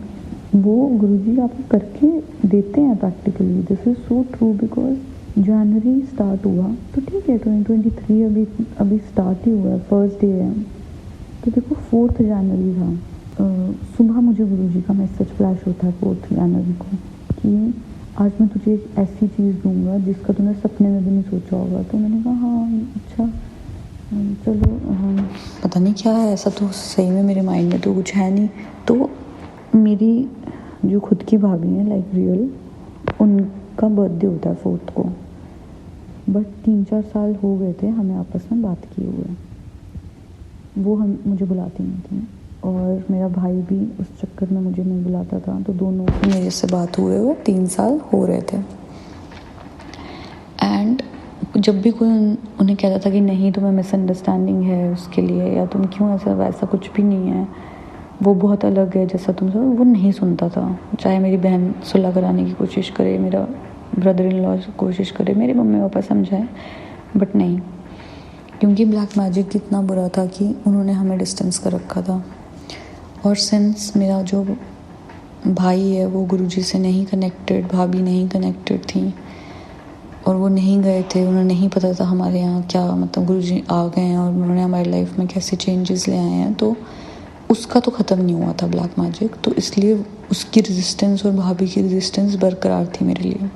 वो गुरुजी आपको करके देते हैं practically. This is so true because January start हुआ तो ठीक है 2023 अभी स्टार्ट ही हुआ है, फर्स्ट डे है। तो देखो 4 जनवरी था, सुबह मुझे गुरुजी का मैसेज फ्लैश होता है 4 जनवरी को कि आज मैं तुझे एक ऐसी चीज़ दूंगा जिसका तूने सपने में भी नहीं सोचा होगा। तो मैंने कहा हाँ अच्छा चलो हाँ, पता नहीं क्या है, ऐसा तो सही में मेरे माइंड में तो कुछ है नहीं। तो मेरी जो खुद की भाभी हैं लाइक रियल, उनका बर्थडे होता है 4 को, बट 3-4 साल हो गए थे हमें आपस में बात किए हुए। वो मुझे बुलाती नहीं थी और मेरा भाई भी उस चक्कर में मुझे नहीं बुलाता था। तो दोनों की मेरे से बात हुए 3 साल हो रहे थे। एंड जब भी कोई उन्हें कहता था कि नहीं तुम्हें मिसअंडरस्टैंडिंग है उसके लिए, या तुम क्यों ऐसा वैसा कुछ भी नहीं है, वो बहुत अलग है जैसा तुम सब, वो नहीं सुनता था। चाहे मेरी बहन सुलह कराने की कोशिश करे, मेरा ब्रदर इन लॉ कोशिश करे, मेरे मम्मी पापा समझाए, बट नहीं, क्योंकि ब्लैक मैजिक इतना बुरा था कि उन्होंने हमें डिस्टेंस कर रखा था। और सिंस मेरा जो भाई है वो गुरुजी से नहीं कनेक्टेड, भाभी नहीं कनेक्टेड थी और वो नहीं गए थे, उन्हें नहीं पता था हमारे यहाँ क्या, मतलब गुरुजी आ गए हैं और उन्होंने हमारी लाइफ में कैसे चेंजेस ले आए हैं, तो उसका तो ख़त्म नहीं हुआ था ब्लैक मैजिक। तो इसलिए उसकी रेजिस्टेंस और भाभी की रेजिस्टेंस बरकरार थी मेरे लिए।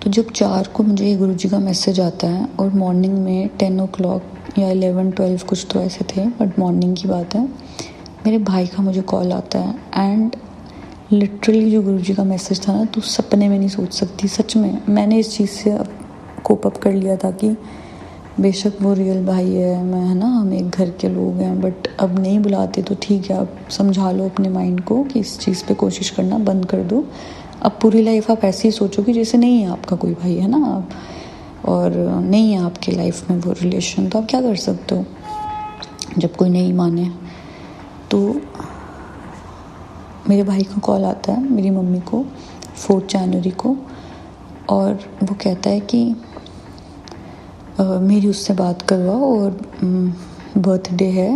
तो जब 4 को मुझे ये गुरुजी का मैसेज आता है और मॉर्निंग में 10 o'clock या 11-12 कुछ तो ऐसे थे, बट मॉर्निंग की बात है, मेरे भाई का मुझे कॉल आता है। एंड लिटरली जो गुरुजी का मैसेज था ना, तो सपने में नहीं सोच सकती। सच में मैंने इस चीज़ से अब कोप अप कर लिया था कि बेशक वो रियल भाई है, मैं है ना, हम एक घर के लोग हैं, बट अब नहीं बुलाते तो ठीक है, अब समझा लो अपने माइंड को कि इस चीज़ पे कोशिश करना बंद कर दो। अब पूरी लाइफ आप ऐसे ही सोचो कि जैसे नहीं है आपका कोई भाई, है ना, आप और नहीं है आपकी लाइफ में वो रिलेशन, तो आप क्या कर सकते हो जब कोई नहीं माने। तो मेरे भाई का कॉल आता है मेरी मम्मी को 4 जनवरी को, और वो कहता है कि मेरी उससे बात करवाओ और बर्थडे है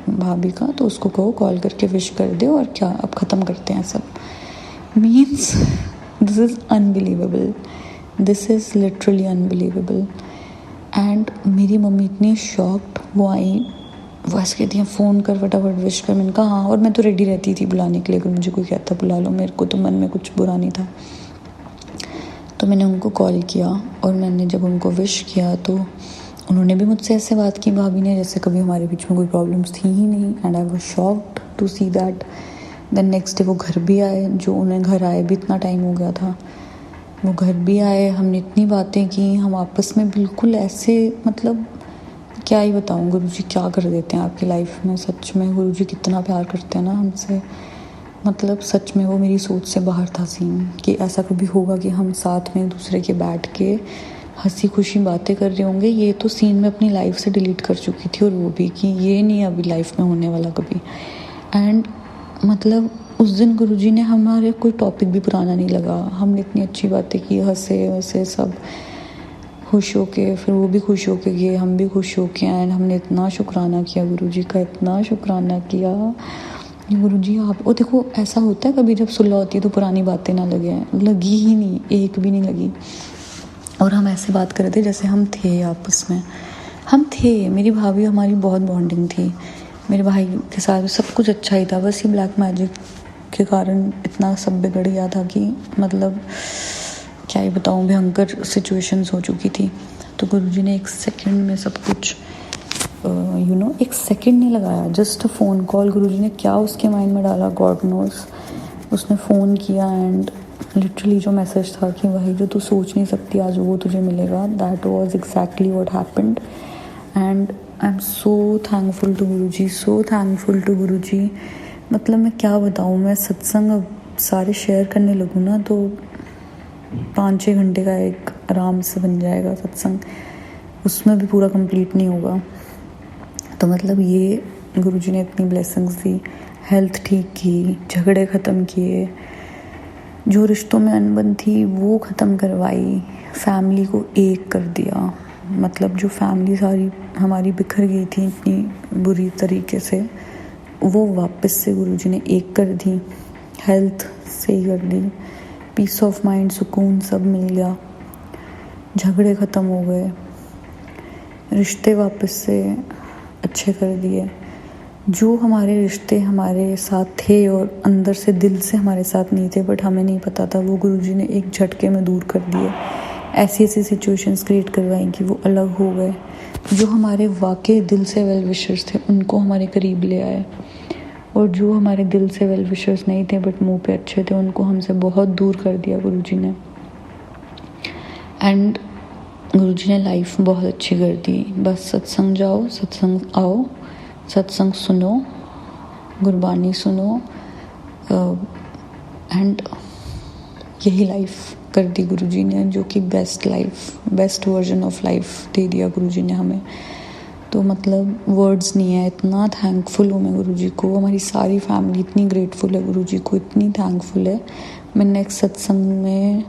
भाभी का, तो उसको कहो कॉल करके विश कर दे, और क्या अब ख़त्म करते हैं सब। Means this is unbelievable, this is literally unbelievable. And मेरी मम्मी इतनी शॉक्ड, वो आई, वो ऐसे कहती हैं फ़ोन कर फटाफट विश कर। मैंने कहा हाँ, और मैं तो रेडी रहती थी बुलाने के लिए, अगर मुझे कोई कहता बुला लो, मेरे को तो मन में कुछ बुरा नहीं था। तो मैंने उनको कॉल किया और मैंने जब उनको विश किया तो उन्होंने भी मुझसे ऐसे बात की भाभी ने जैसे कभी हमारे बीच में कोई प्रॉब्लम्स थी ही नहीं। And I was shocked to see that. Then next day वो घर भी आए, जो उन्हें घर आए भी इतना टाइम हो गया था, वो घर भी आए, हमने इतनी बातें की, हम आपस में बिल्कुल ऐसे, मतलब क्या ही बताऊँ, गुरुजी क्या कर देते हैं आपकी लाइफ में। सच में गुरुजी कितना प्यार करते हैं ना हमसे, मतलब सच में वो मेरी सोच से बाहर था सीन कि ऐसा कभी होगा कि हम साथ में दूसरे के बैठ के हंसी खुशी बातें कर रहे होंगे। ये तो सीन मैं अपनी लाइफ से डिलीट कर चुकी थी, और वो भी कि ये नहीं अभी लाइफ में होने वाला कभी। एंड मतलब उस दिन गुरुजी ने हमारे कोई टॉपिक भी पुराना नहीं लगा, हमने इतनी अच्छी बातें की, हंसे वैसे सब खुश होके, फिर वो भी खुश होके गए, हम भी खुश होके आए। हमने इतना शुक्राना किया गुरुजी का, इतना शुक्राना किया गुरुजी आप। और देखो ऐसा होता है कभी जब सुलह होती है तो पुरानी बातें ना लगे, लगी ही नहीं, एक भी नहीं लगी। और हम ऐसे बात कर रहे थे जैसे हम थे आपस में, हम थे, मेरी भाभी हमारी बहुत बॉन्डिंग थी, मेरे भाई के साथ सब कुछ अच्छा ही था। बस ये ब्लैक मैजिक के कारण इतना सब बिगड़ गया था कि मतलब क्या ही बताऊँ, भयंकर सिचुएशंस हो चुकी थी। तो गुरुजी ने 1 सेकंड में सब कुछ 1 सेकंड नहीं लगाया, जस्ट अ फ़ोन कॉल। गुरुजी ने क्या उसके माइंड में डाला गॉड नोस, उसने फ़ोन किया एंड लिटरली जो मैसेज था कि वही जो तू सोच नहीं सकती आज वो तुझे मिलेगा, that was exactly what happened. And I am so thankful to Guruji, so thankful to Guruji. मतलब मैं क्या बताऊँ, मैं सत्संग अब सारे शेयर करने लगूँ ना तो 5-6 घंटे का एक आराम से बन जाएगा सत्संग, उसमें भी पूरा कंप्लीट नहीं होगा। तो मतलब ये गुरुजी ने इतनी ब्लेसिंग्स दी, हेल्थ ठीक की, झगड़े ख़त्म किए, जो रिश्तों में अनबन थी वो ख़त्म करवाई, फैमिली को एक कर दिया। मतलब जो फैमिली सारी हमारी बिखर गई थी इतनी बुरी तरीके से, वो वापस से गुरुजी ने एक कर दी, हेल्थ सही कर दी, पीस ऑफ माइंड, सुकून सब मिल गया, झगड़े ख़त्म हो गए, रिश्ते वापस से अच्छे कर दिए। जो हमारे रिश्ते हमारे साथ थे और अंदर से दिल से हमारे साथ नहीं थे बट हमें नहीं पता था, वो गुरुजी ने एक झटके में दूर कर दिए। ऐसी ऐसी सिचुएशंस क्रिएट करवाई कि वो अलग हो गए। जो हमारे वाकई दिल से वेल विशर्स थे उनको हमारे करीब ले आए, और जो हमारे दिल से वेल विशर्स नहीं थे बट मुंह पे अच्छे थे उनको हमसे बहुत दूर कर दिया गुरुजी ने। एंड गुरुजी ने लाइफ बहुत अच्छी कर दी। बस सत्संग जाओ, सत्संग आओ, सत्संग सुनो, गुरबानी सुनो, एंड यही लाइफ कर दी गुरुजी ने, जो कि best life, best version of life दे दिया गुरुजी ने हमें। तो मतलब वर्ड्स नहीं है, इतना थैंकफुल हूँ मैं गुरुजी को। हमारी सारी फैमिली इतनी ग्रेटफुल है गुरुजी को, इतनी थैंकफुल है। मैं नेक्स्ट सत्संग में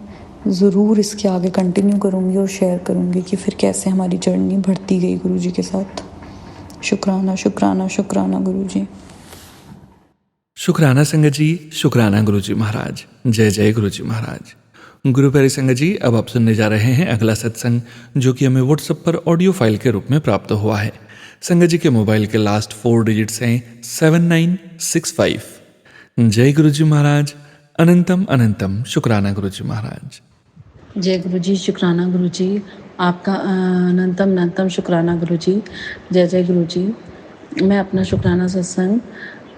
ज़रूर इसके आगे कंटिन्यू करूँगी और शेयर करूँगी कि फिर कैसे हमारी जर्नी बढ़ती गई गुरुजी के साथ। शुक्राना शुक्राना शुक्राना गुरुजी। शुक्राना संगत जी, शुक्राना गुरुजी महाराज। जय जय गुरुजी महाराज। गुरु प्यारी संगत जी, अब आप सुनने जा रहे हैं अगला सत्संग, जो कि हमें व्हाट्सएप पर ऑडियो फाइल के रूप में प्राप्त हुआ है। संगत जी के मोबाइल के लास्ट 4 डिजिट्स हैं 7965। जय गुरुजी महाराज। अनंतम अनंतम शुक्राना गुरुजी महाराज। जय गुरु जी, शुक्राना गुरु जी, आपका अनंतम अनंतम शुक्राना गुरु जी। जय जय गुरु जी। मैं अपना शुक्राना सत्संग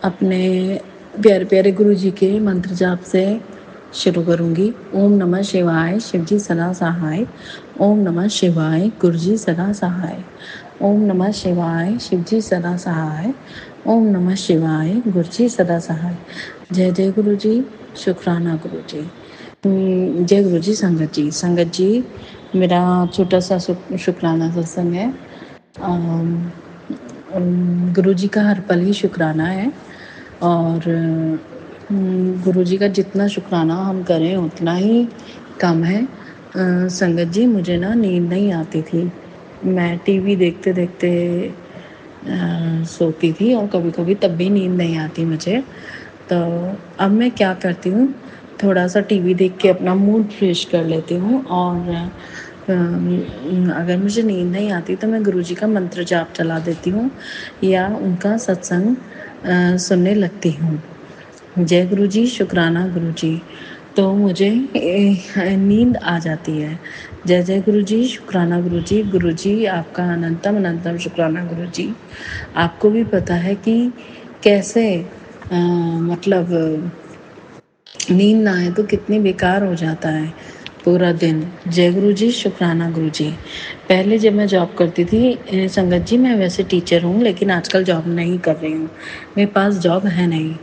अपने प्यारे प्यारे गुरु जी के मंत्र जाप से शुरू करूंगी। ओम नमः शिवाय, शिव जी सदा सहाय। ओम नमः शिवाय, गुरु जी सदा सहाय। ओम नमः शिवाय, शिव जी सदा सहाय। ओम नमः शिवाय, गुरु जी सदा सहाय। जय जय गुरु जी, शुक्राना गुरु जी। जय गुरु जी। संगत जी मेरा छोटा सा शुक्राना सत्संग है। गुरु जी का हर पल ही शुक्राना है, और गुरु जी का जितना शुक्राना हम करें उतना ही कम है। संगत जी, मुझे ना नींद नहीं आती थी, मैं टीवी देखते देखते सोती थी, और कभी कभी तब भी नींद नहीं आती मुझे। तो अब मैं क्या करती हूँ, थोड़ा सा टीवी देख के अपना मूड फ्रेश कर लेती हूँ, और अगर मुझे नींद नहीं आती तो मैं गुरुजी का मंत्र जाप चला देती हूँ या उनका सत्संग सुनने लगती हूँ। जय गुरु जी, शुक्राना गुरु जी। तो मुझे नींद आ जाती है। जय जय गुरु जी, शुक्राना गुरु जी। गुरु जी आपका अनंतम अनंतम शुक्राना गुरु जी। आपको भी पता है कि कैसे मतलब नींद ना आए तो कितनी बेकार हो जाता है पूरा दिन। जय गुरु जी, शुक्राना गुरु जी। पहले जब मैं जॉब करती थी संगत जी, मैं वैसे टीचर हूँ लेकिन आजकल जॉब नहीं कर रही हूँ, मेरे पास जॉब है नहीं।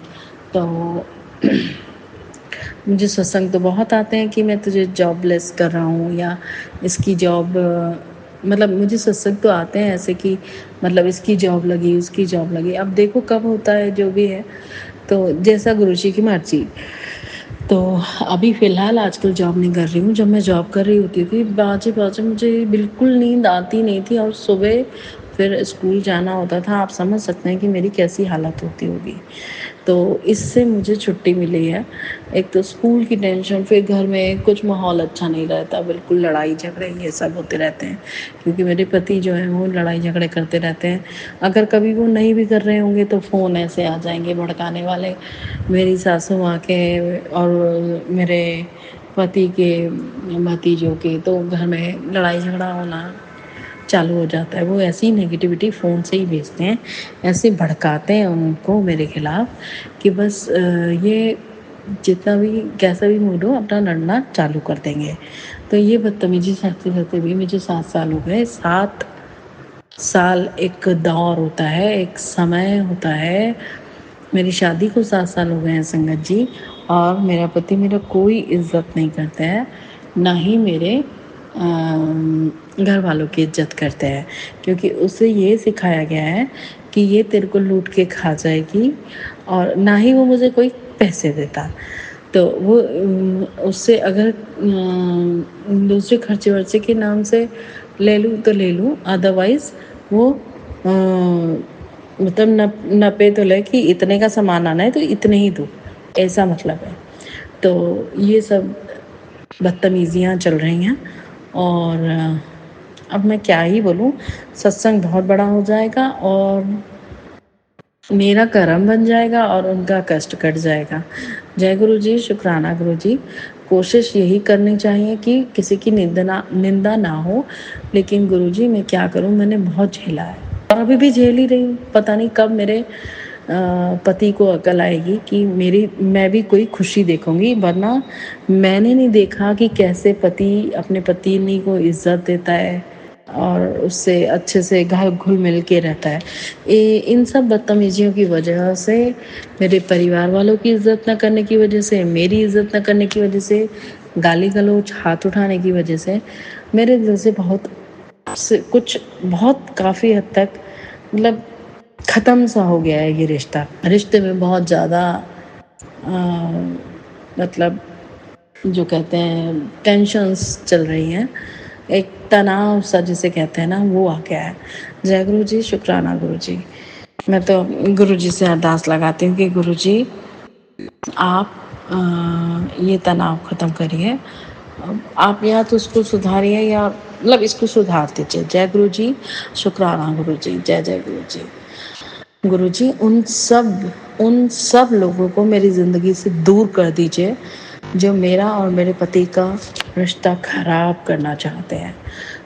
तो मुझे सत्संग तो बहुत आते हैं कि मैं तुझे जॉबलेस कर रहा हूँ या इसकी जॉब, मतलब मुझे सत्संग तो आते हैं ऐसे कि मतलब इसकी जॉब लगी, उसकी जॉब लगी। अब देखो कब होता है जो भी है, तो जैसा गुरुजी की मर्जी। तो अभी फ़िलहाल आजकल जॉब नहीं कर रही हूँ। जब मैं जॉब कर रही होती थी बाजे बाजे मुझे बिल्कुल नींद आती नहीं थी, और सुबह फिर स्कूल जाना होता था। आप समझ सकते हैं कि मेरी कैसी हालत होती होगी। तो इससे मुझे छुट्टी मिली है। एक तो स्कूल की टेंशन, फिर घर में कुछ माहौल अच्छा नहीं रहता, बिल्कुल लड़ाई झगड़े ये सब होते रहते हैं, क्योंकि मेरे पति जो हैं वो लड़ाई झगड़े करते रहते हैं। अगर कभी वो नहीं भी कर रहे होंगे तो फ़ोन ऐसे आ जाएंगे भड़काने वाले, मेरी सासू माँ के और मेरे पति के भतीजों के, तो घर में लड़ाई झगड़ा होना चालू हो जाता है। वो ऐसी नेगेटिविटी फ़ोन से ही भेजते हैं, ऐसे भड़काते हैं उनको मेरे खिलाफ़ कि बस ये जितना भी कैसा भी मूड हो अपना लड़ना चालू कर देंगे। तो ये बदतमीजी करते-करते भी मुझे 7 साल हो गए। 7 साल एक दौर होता है, एक समय होता है। मेरी शादी को 7 साल हो गए हैं संगत जी, और मेरा पति मेरा कोई इज़्ज़त नहीं करता है, ना ही मेरे घर वालों की इज़्ज़त करते हैं, क्योंकि उसे ये सिखाया गया है कि ये तेरे को लूट के खा जाएगी, और ना ही वो मुझे कोई पैसे देता। तो वो उससे अगर दूसरे खर्चे वर्चे के नाम से ले लूँ तो ले लूँ, अदरवाइज़ वो मतलब नपे तो ले कि इतने का सामान आना है तो इतने ही दो, ऐसा मतलब है। तो ये सब बदतमीज़ियाँ चल रही हैं, और अब मैं क्या ही बोलूँ, सत्संग बहुत बड़ा हो जाएगा और मेरा कर्म बन जाएगा और उनका कष्ट कट जाएगा। जय गुरु जी, शुक्राना गुरु जी। कोशिश यही करनी चाहिए कि किसी की निंदा ना हो, लेकिन गुरु जी मैं क्या करूँ, मैंने बहुत झेला है और अभी भी झेल ही रही हूँ। पता नहीं कब मेरे पति को अकल आएगी कि मैं भी कोई खुशी देखूंगी, वरना मैंने नहीं देखा कि कैसे पति अपने पत्नी को इज्जत देता है और उससे अच्छे से घुल मिल के रहता है। इन सब बदतमीजियों की वजह से, मेरे परिवार वालों की इज्जत न करने की वजह से, मेरी इज्जत न करने की वजह से, गाली गलौज हाथ उठाने की वजह से मेरे दिल से कुछ बहुत काफ़ी हद तक मतलब ख़त्म सा हो गया है ये रिश्ता। रिश्ते में बहुत ज़्यादा मतलब जो कहते हैं टेंशन्स चल रही हैं, एक तनाव सा जिसे कहते हैं ना, वो आ गया है। जय गुरु जी, शुक्राना गुरु जी। मैं तो गुरु जी से अरदास लगाती हूँ कि गुरु जी आप ये तनाव ख़त्म करिए। आप या तो उसको सुधारिए या मतलब इसको सुधार दीजिए। जय गुरु जी, शुक्राना गुरु जी। जय जय गुरु जी। गुरु जी उन सब लोगों को मेरी ज़िंदगी से दूर कर दीजिए जो मेरा और मेरे पति का रिश्ता ख़राब करना चाहते हैं।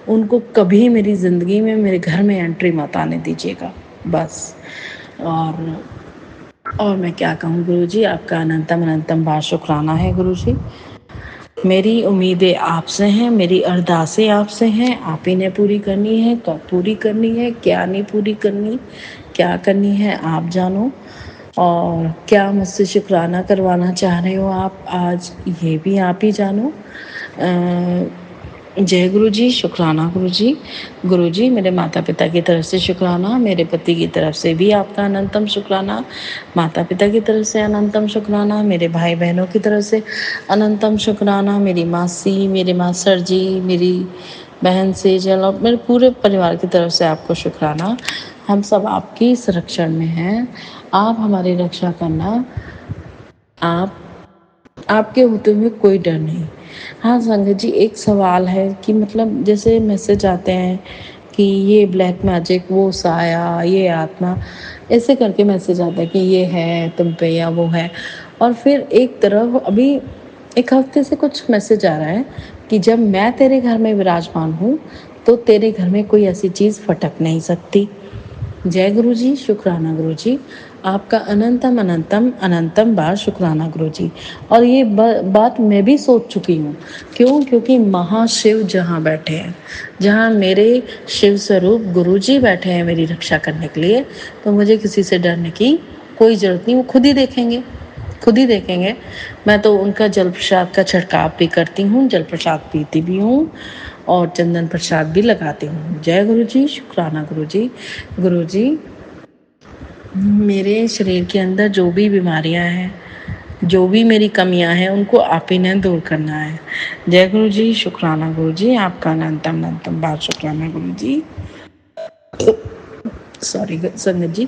उनको कभी मेरी ज़िंदगी में, मेरे घर में एंट्री मत आने दीजिएगा बस। और मैं क्या कहूँ गुरु जी, आपका अनंतम अनंतम बार शुक्राना है गुरु जी। मेरी उम्मीदें आपसे हैं, मेरी अरदासें आपसे हैं। आप ही ने पूरी करनी है, कब पूरी करनी है, क्या नहीं पूरी करनी, क्या करनी है आप जानो। और क्या मुझसे शुक्राना करवाना चाह रहे हो आप आज, ये भी आप ही जानो। जय गुरु जी, शुक्राना गुरु जी। गुरु जी मेरे माता पिता की तरफ से शुक्राना, मेरे पति की तरफ से भी आपका अनंतम शुक्राना, माता पिता की तरफ से अनंतम शुक्राना, मेरे भाई बहनों की तरफ से अनंतम शुक्राना, मेरी मासी, मेरे मासर जी, मेरी बहन सेजल और मेरे पूरे परिवार की तरफ से आपको शुक्राना। हम सब आपकी संरक्षण में हैं, आप हमारी रक्षा करना। आपके होते हुए कोई डर नहीं। हाँ संगत जी, एक सवाल है कि मतलब जैसे मैसेज आते हैं कि ये ब्लैक मैजिक, वो साया, ये आत्मा, ऐसे करके मैसेज आता है कि ये है तुम पे या वो है। और फिर एक तरफ अभी एक हफ्ते से कुछ मैसेज आ रहा है कि जब मैं तेरे घर में विराजमान हूँ तो तेरे घर में कोई ऐसी चीज़ फटक नहीं सकती। जय गुरु जी, शुक्राना गुरु जी। आपका अनंतम अनंतम अनंतम बार शुक्राना गुरु जी। और ये बात मैं भी सोच चुकी हूँ। क्यों? क्योंकि महाशिव जहाँ बैठे हैं, जहाँ मेरे शिव स्वरूप गुरु जी बैठे हैं मेरी रक्षा करने के लिए, तो मुझे किसी से डरने की कोई ज़रूरत नहीं। वो खुद ही देखेंगे। मैं तो उनका जल प्रसाद का छिड़काव भी करती हूँ, जल प्रसाद पीती भी हूँ और चंदन प्रसाद भी लगाती हूँ। जय गुरु जी, शुक्राना गुरु जी। गुरु जी मेरे शरीर के अंदर जो भी बीमारियां हैं, जो भी मेरी कमियां हैं, उनको आप ही ने दूर करना है। जय गुरु जी, शुक्राना गुरु जी। आपका अनंतम अनंतम बार शुक्राना गुरु जी। सॉरी संगत जी।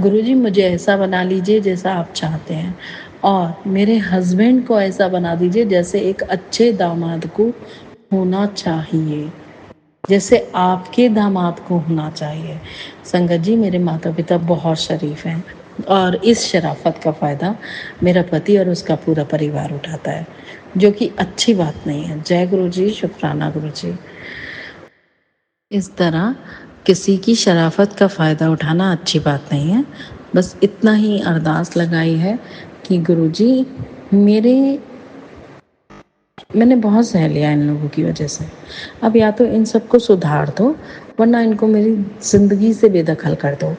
गुरु जी मुझे ऐसा बना लीजिए जैसा आप चाहते हैं, और मेरे हस्बैंड को ऐसा बना दीजिए जैसे एक अच्छे दामाद को होना चाहिए, जैसे आपके दामाद को होना चाहिए। संगत जी मेरे माता पिता बहुत शरीफ हैं और इस शराफत का फ़ायदा मेरा पति और उसका पूरा परिवार उठाता है, जो कि अच्छी बात नहीं है। जय गुरु जी, शुक्राना गुरु जी। इस तरह किसी की शराफत का फ़ायदा उठाना अच्छी बात नहीं है। बस इतना ही अरदास लगाई है कि गुरु जी मैंने बहुत सह लिया इन लोगों की वजह से। अब या तो इन सबको सुधार दो, वरना इनको मेरी ज़िंदगी से बेदखल कर दो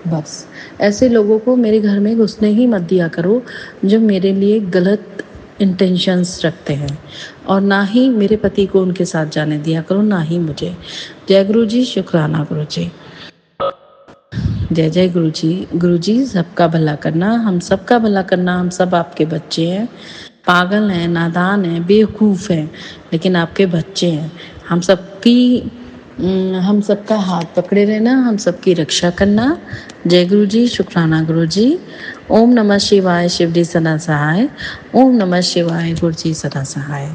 बस। ऐसे लोगों को मेरे घर में घुसने ही मत दिया करो जो मेरे लिए गलत इंटेंशंस रखते हैं, और ना ही मेरे पति को उनके साथ जाने दिया करो, ना ही मुझे। जय गुरु जी, शुक्राना गुरु जी। जय जय गुरु जी। गुरु जी, सबका भला करना, हम सबका भला करना। हम सब आपके बच्चे हैं, पागल हैं, नादान हैं, बेवकूफ़ हैं, लेकिन आपके बच्चे हैं। हम सबका हाथ पकड़े रहना, हम सबकी रक्षा करना। जय गुरु जी, शुक्राना गुरु जी। ओम नमः शिवाय, शिव जी सदा सहाय। ओम नमः शिवाय, गुरु जी सदा सहाय।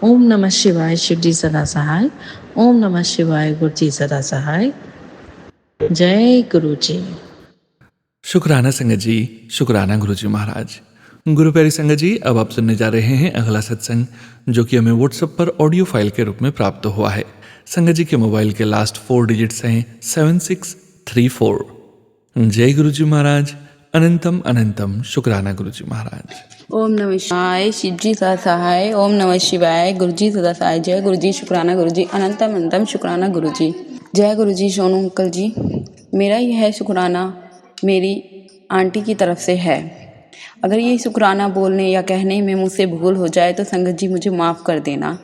ओम नमः शिवाय, शिव जी सदा सहाय। ओम नमः शिवाय, गुरु जी सदा सहाय। जय गुरु जी। शुक्राना संगत जी, शुक्राना गुरु जी महाराज। गुरु प्यारी संगत जी, अब आप सुनने जा रहे हैं अगला सत्संग, जो कि हमें व्हाट्सएप पर ऑडियो फाइल के रूप में प्राप्त हुआ है। संगत जी के मोबाइल के लास्ट 4 डिजिट्स हैं 7634। जय गुरु जी महाराज। अनंतम अनंतम शुक्राना गुरु जी महाराज। ओम नमः शिवाय, शिव जी सदा सहाय। ओम नमः शिवाय, गुरु जी सदा सहाय। जय गुरु जी, शुक्राना गुरु जी। अनंतम अनंतम शुक्राना गुरु जी। जय गुरु जी। सोनू अंकल जी, मेरा यह शुक्राना मेरी आंटी की तरफ से है। अगर ये शुक्राना बोलने या कहने में मुझसे भूल हो जाए तो संगत जी मुझे माफ़ कर देना।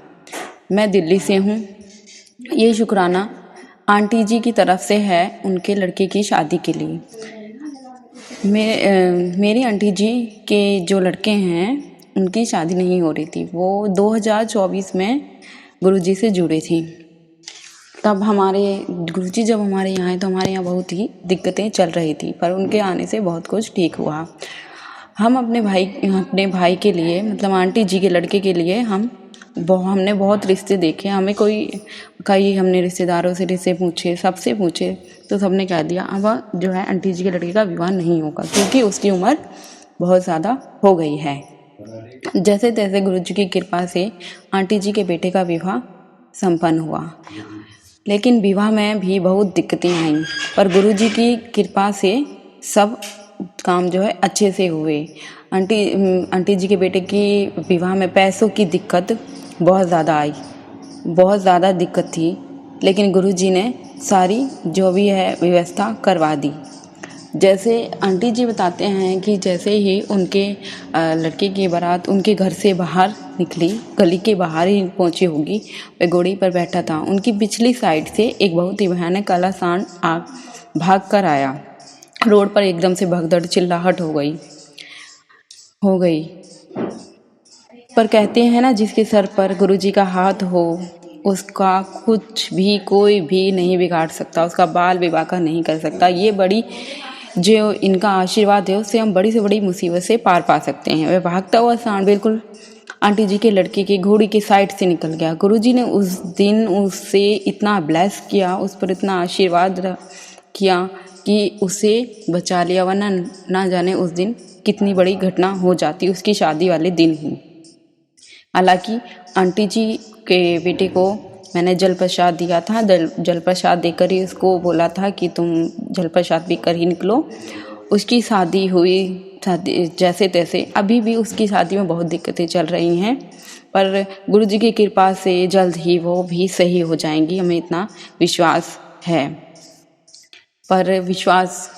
मैं दिल्ली से हूँ। ये शुक्राना आंटी जी की तरफ से है उनके लड़के की शादी के लिए। मेरी आंटी जी के जो लड़के हैं उनकी शादी नहीं हो रही थी। वो 2024 में गुरुजी से जुड़े थे। तब हमारे गुरुजी जब हमारे यहाँ आए तो हमारे यहाँ बहुत ही दिक्कतें चल रही थी, पर उनके आने से बहुत कुछ ठीक हुआ। हम अपने भाई के लिए, मतलब आंटी जी के लड़के के लिए हमने बहुत रिश्ते देखे। कई हमने रिश्तेदारों से रिश्ते पूछे, सबसे पूछे, तो सबने कह दिया अब जो है आंटी जी के लड़के का विवाह नहीं होगा, क्योंकि उसकी उम्र बहुत ज़्यादा हो गई है। जैसे तैसे गुरु जी की कृपा से आंटी जी के बेटे का विवाह संपन्न हुआ, लेकिन विवाह में भी बहुत दिक्कतें आईं, पर गुरु जी की कृपा से सब काम जो है अच्छे से हुए। आंटी जी के बेटे की विवाह में पैसों की दिक्कत बहुत ज़्यादा आई, बहुत ज़्यादा दिक्कत थी, लेकिन गुरुजी ने सारी जो भी है व्यवस्था करवा दी। जैसे आंटी जी बताते हैं कि जैसे ही उनके लड़के की बारात उनके घर से बाहर निकली, गली के बाहर ही पहुंची होगी, वह घोड़ी पर बैठा था। उनकी पिछली साइड से एक बहुत ही भयानक काला सांड भाग कर आया। रोड पर एकदम से भगदड़ चिल्लाहट हो गई। पर कहते हैं ना, जिसके सर पर गुरुजी का हाथ हो उसका कुछ भी कोई भी नहीं बिगाड़ सकता, उसका बाल बेबाका नहीं कर सकता। ये बड़ी जो इनका आशीर्वाद है उससे हम बड़ी से बड़ी मुसीबत से पार पा सकते हैं। वह भागता हुआ सांड बिल्कुल आंटी जी के लड़के की घोड़ी की साइड से निकल गया। गुरुजी ने उस दिन उससे इतना ब्लेस किया, उस पर इतना आशीर्वाद किया कि उसे बचा लिया, वरना ना जाने उस दिन कितनी बड़ी घटना हो जाती, उसकी शादी वाले दिन ही। हालांकि आंटी जी के बेटे को मैंने जल प्रसाद दिया था। जल प्रसाद देकर ही उसको बोला था कि तुम जल प्रसाद पीकर ही निकलो। उसकी शादी हुई, जैसे तैसे। अभी भी उसकी शादी में बहुत दिक्कतें चल रही हैं, पर गुरुजी की कृपा से जल्द ही वो भी सही हो जाएंगी, हमें इतना विश्वास है। पर विश्वास,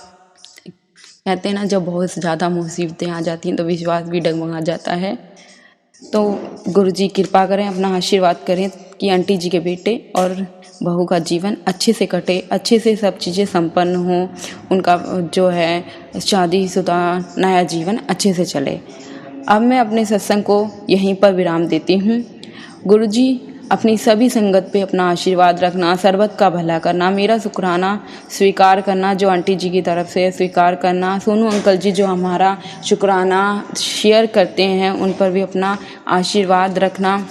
कहते हैं ना, जब बहुत ज़्यादा मुसीबतें आ जाती हैं तो विश्वास भी डगमगा जाता है। तो गुरुजी कृपा करें, अपना आशीर्वाद करें कि आंटी जी के बेटे और बहू का जीवन अच्छे से कटे, अच्छे से सब चीज़ें संपन्न हों, उनका जो है शादीशुदा नया जीवन अच्छे से चले। अब मैं अपने सत्संग को यहीं पर विराम देती हूँ। गुरुजी अपनी सभी संगत पे अपना आशीर्वाद रखना, सर्वत का भला करना, मेरा शुक्राना स्वीकार करना जो आंटी जी की तरफ से स्वीकार करना, सोनू अंकल जी जो हमारा शुक्राना शेयर करते हैं उन पर भी अपना आशीर्वाद रखना।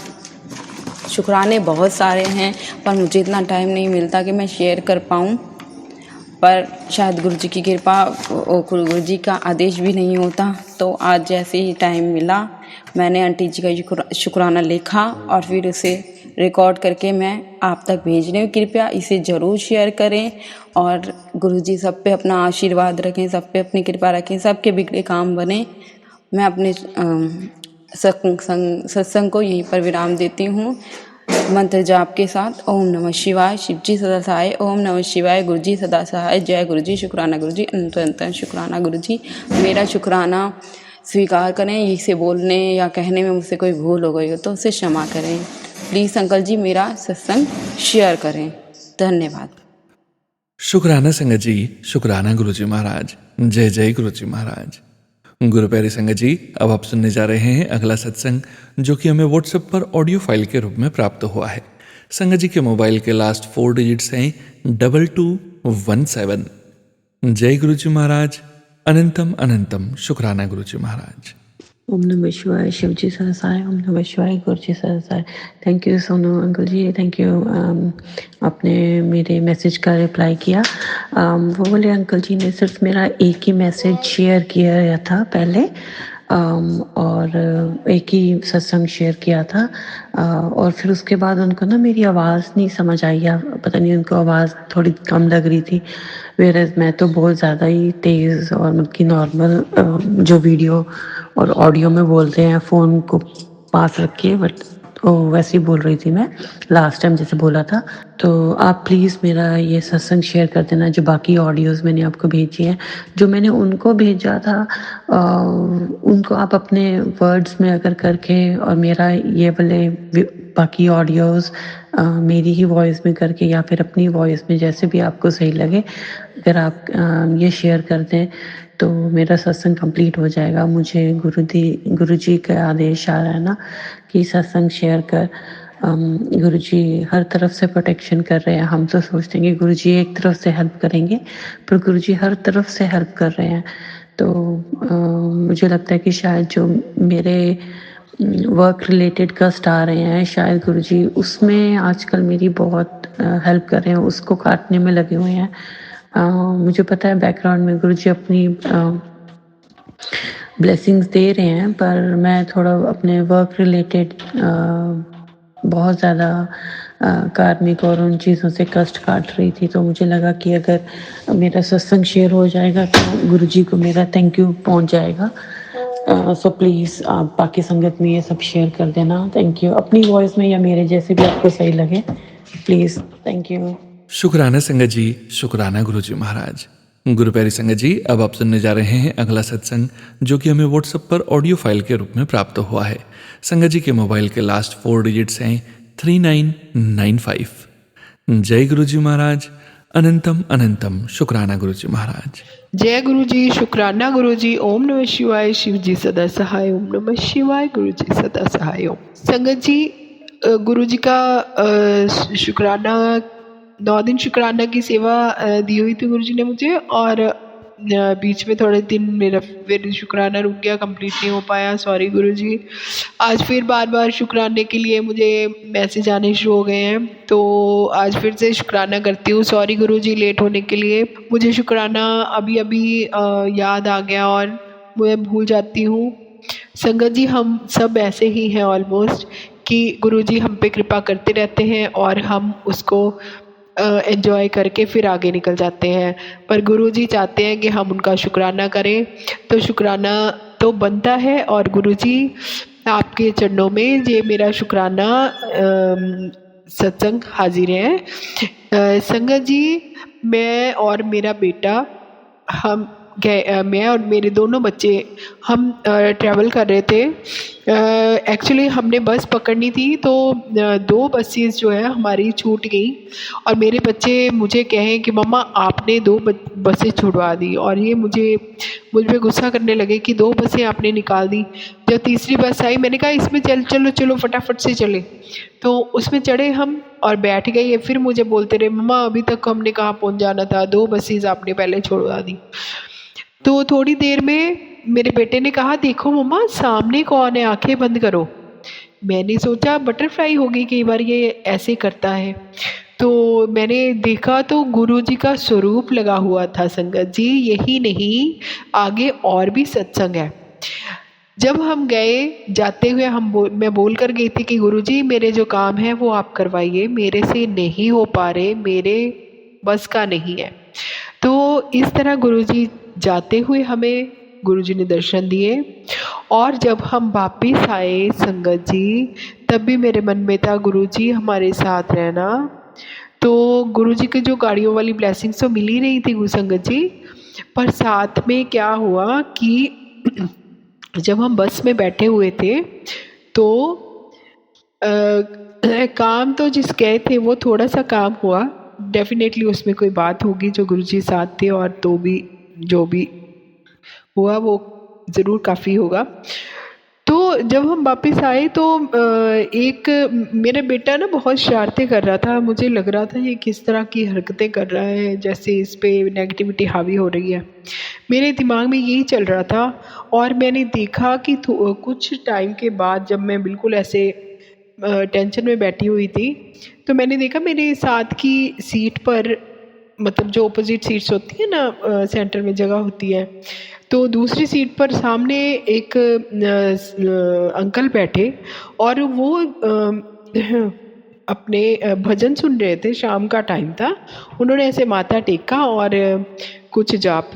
शुक्राने बहुत सारे हैं, पर मुझे इतना टाइम नहीं मिलता कि मैं शेयर कर पाऊँ, पर शायद गुरु जी की कृपा, गुरु जी का आदेश भी नहीं होता। तो आज जैसे ही टाइम मिला मैंने आंटी जी का शुक्राना लिखा और फिर उसे रिकॉर्ड करके मैं आप तक भेज रही हूँ। कृपया इसे ज़रूर शेयर करें और गुरु जी सब पे अपना आशीर्वाद रखें, सब पे अपनी कृपा रखें, सबके बिगड़े काम बने। मैं अपने सत्संग को यहीं पर विराम देती हूँ। मंत्र जाप के साथ ओम नमः शिवाय, शिव जी सदा सहाय, ओम नमः शिवाय, गुरु जी सदा सहाय, जय गुरु जी, शुक्राना गुरु जी, अनंत अनंत शुक्राना गुरु जी। मेरा शुक्राना स्वीकार करें, इसे बोलने या कहने में मुझसे कोई भूल हो गई हो तो उसे क्षमा करें। प्लीज़ अंकल जी मेरा सत्संग शेयर करें। धन्यवाद। शुक्राना संगत जी, शुक्राना गुरु जी महाराज। जय जय गुरु जी महाराज। गुरु प्यारे संगत जी, अब आप सुनने जा रहे हैं अगला सत्संग, जो कि हमें व्हाट्सएप पर ऑडियो फाइल के रूप में प्राप्त हुआ है। संगत जी के मोबाइल के लास्ट 4 डिजिट्स हैं 2217। जय गुरु जी महाराज, अनंतम अनंतम शुक्राना गुरु जी महाराज। ओम नमः शिवाय, शिव जी सहसाय, ओम नमः शिवाय, गुरु जी सहसाय। Thank you Sonu uncle ji, thank you. आपने मेरे मैसेज का रिप्लाई किया। वो बोले अंकल जी ने सिर्फ मेरा एक ही मैसेज शेयर किया था पहले, और एक ही सत्संग शेयर किया था, और फिर उसके बाद उनको ना मेरी आवाज़ नहीं समझ आई, या पता नहीं उनको आवाज़ थोड़ी कम लग रही थी। वेरएज़ मैं तो बहुत ज़्यादा ही तेज़ और मतलब कि नॉर्मल जो वीडियो और ऑडियो में बोलते हैं फ़ोन को पास रख के, बट वैसे ही बोल रही थी मैं लास्ट टाइम जैसे बोला था। तो आप प्लीज़ मेरा ये सत्संग शेयर कर देना, जो बाकी ऑडियोज़ मैंने आपको भेजी हैं, जो मैंने उनको भेजा था उनको आप अपने वर्ड्स में अगर करके, और मेरा ये वाले बाकी ऑडियोज़ मेरी ही वॉइस में करके या फिर अपनी वॉइस में, जैसे भी आपको सही लगे, अगर आप ये शेयर कर दें तो मेरा सत्संग कंप्लीट हो जाएगा। मुझे गुरु जी का आदेश आ रहा है ना कि सत्संग शेयर कर। गुरु जी हर तरफ से प्रोटेक्शन कर रहे हैं। हम तो सोचते हैं कि गुरु जी एक तरफ से हेल्प करेंगे, पर गुरु जी हर तरफ से हेल्प कर रहे हैं। तो मुझे लगता है कि शायद जो मेरे वर्क रिलेटेड कष्ट आ रहे हैं, शायद गुरु जी उसमें आजकल मेरी बहुत हेल्प कर रहे हैं, उसको काटने में लगे हुए हैं। मुझे पता है बैकग्राउंड में गुरु जी अपनी ब्लेसिंग्स दे रहे हैं, पर मैं थोड़ा अपने वर्क रिलेटेड बहुत ज़्यादा कार्मिक और उन चीज़ों से कष्ट काट रही थी। तो मुझे लगा कि अगर मेरा सत्संग शेयर हो जाएगा तो गुरु जी को मेरा थैंक यू पहुंच जाएगा। सो प्लीज़ आप बाकी संगत में ये सब शेयर कर देना। Thank you. अपनी वॉइस में या मेरे जैसे भी आपको सही लगे, प्लीज़। Thank you. शुक्राना संगत जी, शुक्राना गुरु जी महाराज। गुरु प्यारी संगत जी, अब आप सुनने जा रहे हैं अगला सत्संग, जो कि हमें व्हाट्सएप पर ऑडियो फाइल के रूप में प्राप्त हुआ है। संगत जी के मोबाइल के लास्ट 4 डिजिट्स हैं 3995। जय गुरु जी महाराज, अनंतम अनंतम शुक्राना गुरु जी महाराज। जय गुरु जी, शुक्राना गुरु जी। ओम नमः शिवाय, शिव जी सदा सहाय, ओम नमः शिवाय, गुरु जी सदा सहाय। ओम संगत जी, गुरु जी का शुक्राना 9 दिन शुक्राना की सेवा दी हुई थी गुरु जी ने मुझे, और बीच में थोड़े दिन मेरा फिर शुक्राना रुक गया, कंप्लीट नहीं हो पाया। सॉरी गुरु जी। आज फिर बार बार शुक्राने के लिए मुझे मैसेज आने शुरू हो गए हैं, तो आज फिर से शुक्राना करती हूँ। सॉरी गुरु जी लेट होने के लिए। मुझे शुक्राना अभी अभी याद आ गया और मैं भूल जाती हूँ। संगत जी, हम सब ऐसे ही हैं ऑलमोस्ट, कि गुरु जी हम पे कृपा करते रहते हैं और हम उसको एंजॉय करके फिर आगे निकल जाते हैं, पर गुरु जी चाहते हैं कि हम उनका शुक्राना करें, तो शुक्राना तो बनता है। और गुरु जी आपके चरणों में ये मेरा शुक्राना सत्संग हाजिर है। संगत जी, मैं और मेरा बेटा, मैं और मेरे दोनों बच्चे, हम ट्रैवल कर रहे थे। एक्चुअली हमने बस पकड़नी थी, तो 2 बसेस जो है हमारी छूट गई, और मेरे बच्चे मुझे कहें कि मम्मा आपने 2 बसें छुड़वा दी, और ये मुझ पे गुस्सा करने लगे कि 2 बसें आपने निकाल दी। जब तीसरी बस आई, मैंने कहा इसमें चलो फटाफट से चले, तो उसमें चढ़े हम और बैठ गए। फिर मुझे बोलते रहे, मम्मा अभी तक हमने कहाँ पहुँच जाना था, 2 बसेस आपने पहले छुड़वा दी। तो थोड़ी देर में मेरे बेटे ने कहा, देखो मम्मा सामने कौन है, आंखें बंद करो। मैंने सोचा बटरफ्लाई होगी, कई बार ये ऐसे करता है। तो मैंने देखा तो गुरु जी का स्वरूप लगा हुआ था। संगत जी, यही नहीं, आगे और भी सत्संग है। जब हम गए, जाते हुए मैं बोल कर गई थी कि गुरु जी मेरे जो काम है वो आप करवाइए, मेरे से नहीं हो पा रहे, मेरे बस का नहीं है। तो इस तरह गुरु जी जाते हुए हमें गुरु जी ने दर्शन दिए, और जब हम वापस आए संगत जी, तब भी मेरे मन में था गुरुजी हमारे साथ रहना। तो गुरुजी की जो गाड़ियों वाली ब्लेसिंग्स तो मिल ही रही थी संगत जी, पर साथ में क्या हुआ कि जब हम बस में बैठे हुए थे तो काम तो जिस गए थे वो थोड़ा सा काम हुआ, डेफिनेटली उसमें कोई बात होगी जो गुरुजी साथ थे, और तो भी जो भी हुआ वो ज़रूर काफ़ी होगा। तो जब हम वापस आए तो एक मेरा बेटा ना बहुत शरारतें कर रहा था। मुझे लग रहा था ये किस तरह की हरकतें कर रहा है, जैसे इस पे नेगेटिविटी हावी हो रही है। मेरे दिमाग में यही चल रहा था, और मैंने देखा कि कुछ टाइम के बाद जब मैं बिल्कुल ऐसे टेंशन में बैठी हुई थी, तो मैंने देखा मेरे साथ की सीट पर, मतलब जो अपोजिट सीट्स होती है ना, सेंटर में जगह होती है, तो दूसरी सीट पर सामने एक अंकल बैठे, और वो अपने भजन सुन रहे थे। शाम का टाइम था। उन्होंने ऐसे माथा टेका और कुछ जाप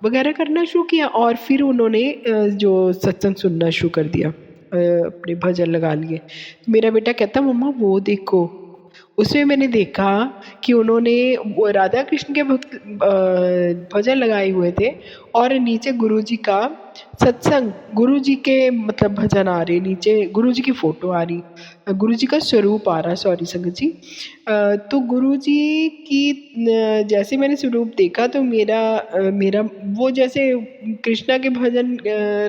वगैरह करना शुरू किया, और फिर उन्होंने जो सत्संग सुनना शुरू कर दिया, अपने भजन लगा लिए। मेरा बेटा कहता मम्मा वो देखो। उसमें मैंने देखा कि उन्होंने वो राधा कृष्ण के भजन लगाए हुए थे, और नीचे गुरुजी का सत्संग, गुरुजी के मतलब भजन आ रहे, नीचे गुरुजी की फ़ोटो आ रही, गुरुजी का स्वरूप आ रहा, सॉरी संगत जी। तो गुरुजी की जैसे मैंने स्वरूप देखा तो मेरा वो जैसे कृष्णा के भजन,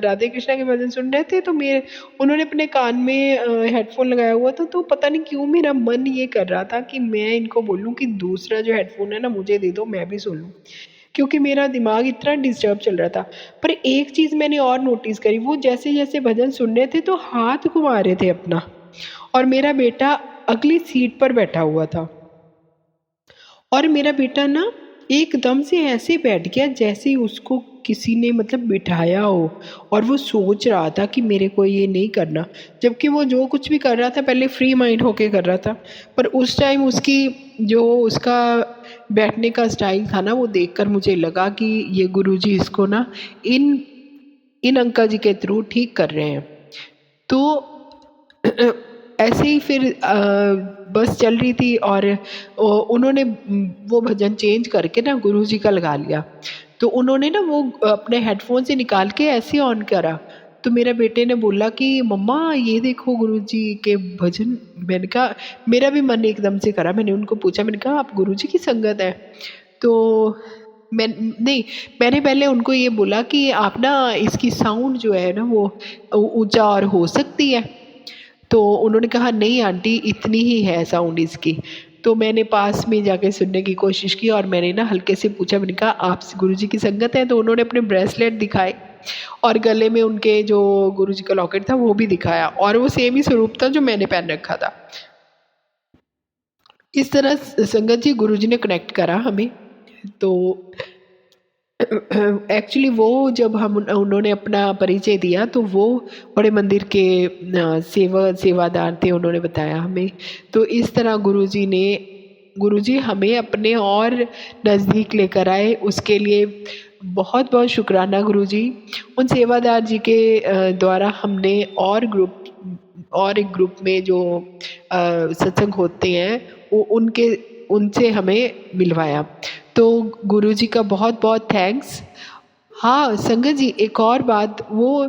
राधे कृष्णा के भजन सुन रहे थे, तो उन्होंने अपने कान में हेडफोन लगाया हुआ था। तो पता नहीं क्यों मेरा मन ये कर रहा था कि मैं इनको बोलूँ कि दूसरा जो हेडफोन है ना मुझे दे दो, मैं भी सुन लूँ, क्योंकि मेरा दिमाग इतना डिस्टर्ब चल रहा था। पर एक चीज़ मैंने और नोटिस करी, वो जैसे जैसे भजन सुन रहे थे तो हाथ घुमा रहे थे अपना, और मेरा बेटा अगली सीट पर बैठा हुआ था, और मेरा बेटा ना एकदम से ऐसे बैठ गया जैसे ही उसको किसी ने मतलब बिठाया हो, और वो सोच रहा था कि मेरे को ये नहीं करना, जबकि वो जो कुछ भी कर रहा था पहले फ्री माइंड होके कर रहा था। पर उस टाइम उसका बैठने का स्टाइल था ना, वो देखकर मुझे लगा कि ये गुरुजी इसको ना इन अंकल जी के थ्रू ठीक कर रहे हैं। तो ऐसे ही फिर बस चल रही थी, और उन्होंने वो भजन चेंज करके ना गुरुजी का लगा लिया। तो उन्होंने ना वो अपने हेडफोन से निकाल के ऐसे ऑन करा, तो मेरे बेटे ने बोला कि मम्मा ये देखो गुरुजी के भजन। मैंने कहा, मेरा भी मन एकदम से करा, मैंने उनको पूछा, मैंने कहा आप गुरुजी की संगत है? तो मैंने पहले उनको ये बोला कि आप ना इसकी साउंड जो है ना वो ऊंचा और हो सकती है। तो उन्होंने कहा नहीं आंटी इतनी ही है साउंड इसकी। तो मैंने पास में जाके सुनने की कोशिश की, और मैंने ना हल्के से पूछा, मैंने कहा आप गुरुजी की संगत है? तो उन्होंने अपने ब्रेसलेट दिखाए, और गले में उनके जो गुरुजी का लॉकेट था वो भी दिखाया, और वो सेम ही स्वरूप था जो मैंने पहन रखा था। इस तरह संगत जी गुरुजी ने कनेक्ट करा हमें। तो एक्चुअली वो जब उन्होंने अपना परिचय दिया तो वो बड़े मंदिर के सेवादार थे, उन्होंने बताया हमें। तो इस तरह गुरुजी हमें अपने और नज़दीक लेकर आए, उसके लिए बहुत बहुत शुक्राना गुरुजी। उन सेवादार जी के द्वारा हमने और एक ग्रुप में जो सत्संग होते हैं उनसे हमें मिलवाया। तो गुरुजी का बहुत बहुत थैंक्स। हाँ संगत जी, एक और बात, वो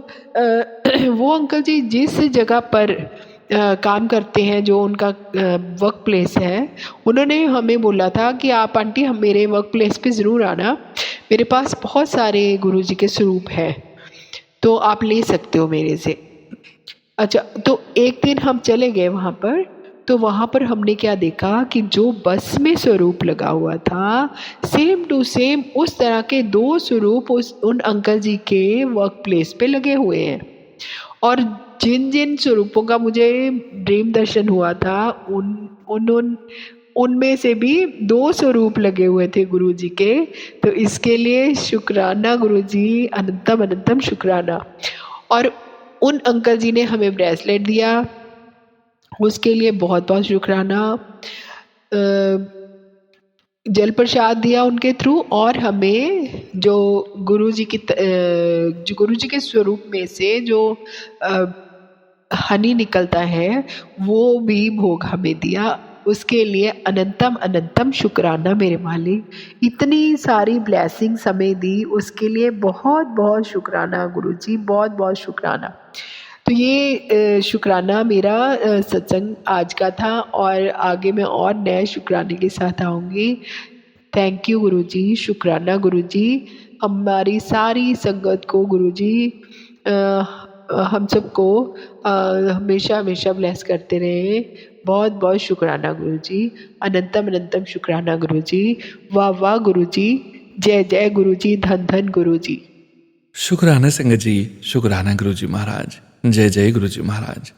अंकल जी जिस जगह पर काम करते हैं, जो उनका वर्क प्लेस है, उन्होंने हमें बोला था कि आप आंटी हम मेरे वर्क प्लेस पे ज़रूर आना, मेरे पास बहुत सारे गुरुजी के स्वरूप हैं, तो आप ले सकते हो मेरे से। अच्छा, तो एक दिन हम चले गए वहाँ पर, तो वहाँ पर हमने क्या देखा कि जो बस में स्वरूप लगा हुआ था, सेम टू सेम उस तरह के 2 स्वरूप उन अंकल जी के वर्क प्लेस पे लगे हुए हैं। और जिन स्वरूपों का मुझे ड्रीम दर्शन हुआ था, उनमें से भी 2 स्वरूप लगे हुए थे गुरुजी के। तो इसके लिए शुक्राना गुरुजी, अनंतम अनंतम शुक्राना। और उन अंकल जी ने हमें ब्रेसलेट दिया, उसके लिए बहुत बहुत शुक्राना। जल प्रसाद दिया उनके थ्रू, और हमें जो गुरुजी के स्वरूप में से जो हनी निकलता है वो भी भोग हमें दिया। उसके लिए अनंतम अनंतम शुक्राना मेरे मालिक। इतनी सारी ब्लेसिंग्स हमें दी, उसके लिए बहुत बहुत शुक्राना गुरुजी, बहुत बहुत शुक्राना। तो ये शुक्राना मेरा सत्संग आज का था, और आगे मैं और नए शुक्राने के साथ आऊँगी। थैंक यू गुरुजी, शुक्राना गुरुजी। हमारी सारी संगत को गुरुजी हम सबको हमेशा हमेशा ब्लेस करते रहे। बहुत बहुत शुक्राना गुरुजी, अनंतम अनंतम शुक्राना गुरुजी। वाह वाह गुरुजी, जय जय गुरुजी, धन धन गुरुजी। शुक्राना संगत जी, शुक्राना गुरुजी महाराज, जय जय गुरुजी महाराज।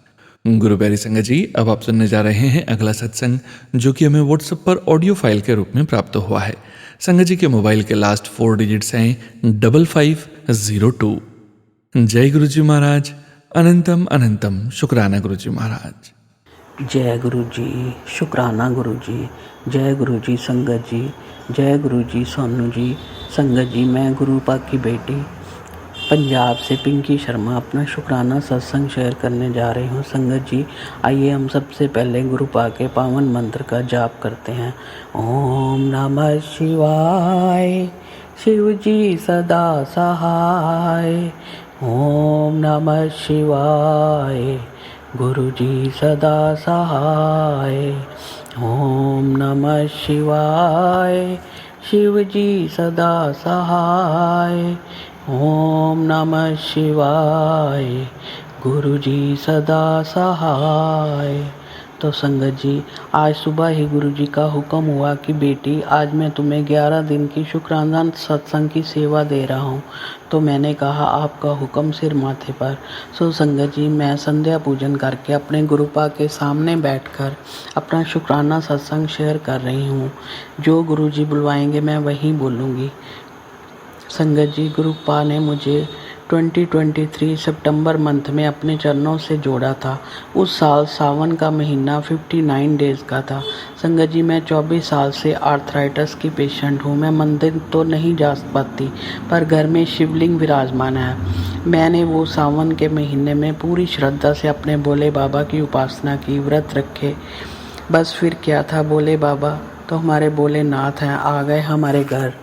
गुरु प्यारी संगत जी, अब आप सुनने जा रहे हैं अगला सत्संग, जो कि हमें व्हाट्सएप पर ऑडियो फाइल के रूप में प्राप्त हुआ है। संगत जी के मोबाइल के लास्ट 4 डिजिट्स हैं 5502। जय गुरुजी महाराज, अनंतम अनंतम शुक्राना गुरुजी महाराज। जय गुरु जी, शुक्राना गुरु जी, जय गुरु जी संगत जी, जय गुरु जी सोनू जी। संगत जी, मैं गुरुपा की बेटी पंजाब से पिंकी शर्मा अपना शुक्राना सत्संग शेयर करने जा रही हूँ। संगत जी, आइए हम सबसे पहले गुरुपा के पावन मंत्र का जाप करते हैं। ओम नमः शिवाय, शिव जी सदा सहाय। ओम नमः शिवाय, गुरु जी सदा सहाय। ओम नमः शिवाय, शिव जी सदा सहाय। ओम नमः शिवाय, गुरु जी सदा सहाय। तो संगत जी, आज सुबह ही गुरु जी का हुक्म हुआ कि बेटी, आज मैं तुम्हें 11 दिन की शुक्राना सत्संग की सेवा दे रहा हूँ। तो मैंने कहा आपका हुक्म सिर माथे पर। सो संगत जी, मैं संध्या पूजन करके अपने गुरुपा के सामने बैठकर अपना शुक्राना सत्संग शेयर कर रही हूँ। जो गुरु जी बुलवाएंगे मैं वही बोलूँगी। संगत जी, गुरुपा ने मुझे 2023 सितंबर मंथ में अपने चरणों से जोड़ा था। उस साल सावन का महीना 59 डेज़ का था। संगत जी, मैं 24 साल से आर्थराइटिस की पेशेंट हूँ। मैं मंदिर तो नहीं जा पाती, पर घर में शिवलिंग विराजमान है। मैंने वो सावन के महीने में पूरी श्रद्धा से अपने भोले बाबा की उपासना की, व्रत रखे। बस फिर क्या था, भोले बाबा तो हमारे भोलेनाथ हैं, आ गए हमारे घर।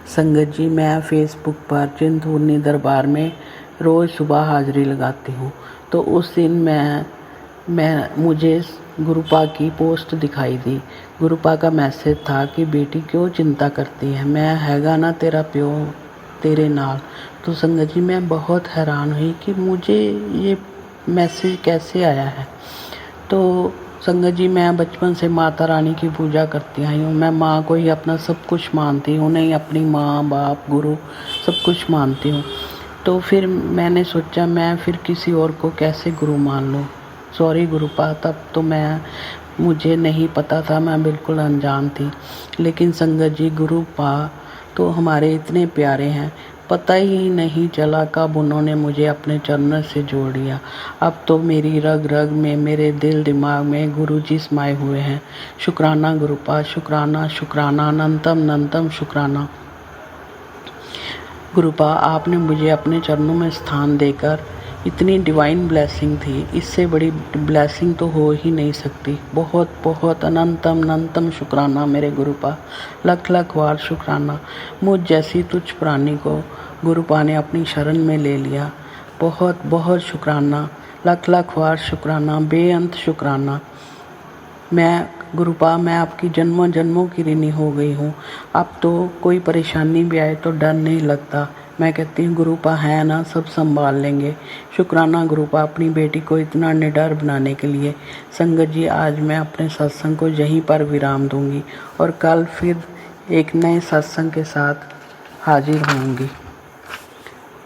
संगत जी, मैं फेसबुक पर चिंतपूर्णी दरबार में रोज़ सुबह हाज़िरी लगाती हूँ। तो उस दिन मुझे गुरुपा की पोस्ट दिखाई दी। गुरुपा का मैसेज था कि बेटी क्यों चिंता करती है, मैं हैगा ना तेरा प्यो तेरे नाल। तो संगत जी, मैं बहुत हैरान हुई कि मुझे ये मैसेज कैसे आया है। तो संगत जी, मैं बचपन से माता रानी की पूजा करती आई हूँ। मैं माँ को ही अपना सब कुछ मानती हूँ, नहीं अपनी माँ बाप गुरु सब कुछ मानती हूँ। तो फिर मैंने सोचा मैं फिर किसी और को कैसे गुरु मान लूँ। सॉरी गुरुपा, तब तो मुझे नहीं पता था, मैं बिल्कुल अनजान थी। लेकिन संगत जी, गुरुपा तो हमारे इतने प्यारे हैं, पता ही नहीं चला कब उन्होंने मुझे अपने चरणों से जोड़ लिया। अब तो मेरी रग रग में, मेरे दिल दिमाग में गुरुजी समाये हुए हैं। शुक्राना गुरुपा, शुक्राना शुक्राना, अनंतम अनंतम शुक्राना। गुरुपा, आपने मुझे अपने चरणों में स्थान देकर इतनी डिवाइन ब्लेसिंग थी, इससे बड़ी ब्लेसिंग तो हो ही नहीं सकती। बहुत बहुत अनंतम अनंतम शुक्राना मेरे गुरुपा, लख लख बार शुक्राना। मुझ जैसी तुच्छ प्राणी को गुरुपा ने अपनी शरण में ले लिया। बहुत बहुत शुक्राना, लख लख बार शुक्राना, बेअंत शुक्राना। मैं गुरुपा, मैं आपकी जन्मों जन्मों की ऋणी हो गई हूँ। अब तो कोई परेशानी भी आए तो डर नहीं लगता। मैं कहती हूँ गुरुपा है ना, सब संभाल लेंगे। शुक्राना गुरुपा, अपनी बेटी को इतना निडर बनाने के लिए। संगत जी, आज मैं अपने सत्संग को यहीं पर विराम दूंगी और कल फिर एक नए सत्संग के साथ हाजिर होंगी।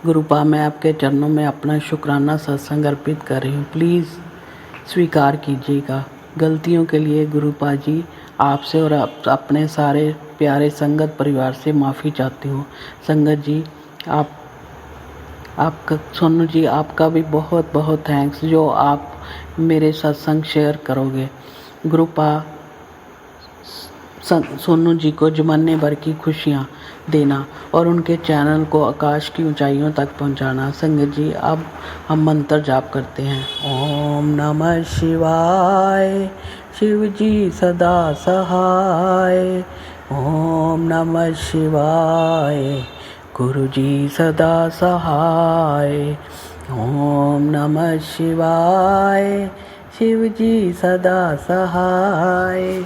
गुरुपा, मैं आपके चरणों में अपना शुक्राना सत्संग अर्पित कर रही हूँ। प्लीज़ स्वीकार कीजिएगा। गलतियों के लिए गुरुपा जी आपसे और अपने सारे प्यारे संगत परिवार से माफ़ी चाहती हूँ। संगत जी, आपका सोनू जी, आपका भी बहुत बहुत थैंक्स जो आप मेरे सत्संग शेयर करोगे। गुरुपा, सोनू जी को ज़माने भर की खुशियाँ देना और उनके चैनल को आकाश की ऊंचाइयों तक पहुंचाना। संगत जी, अब हम मंत्र जाप करते हैं। ओम नमः शिवाय, शिव जी सदा सहाय। ओम नमः शिवाय, गुरु जी सदा सहाय। ओम नमः शिवाय, शिव जी सदा सहाय।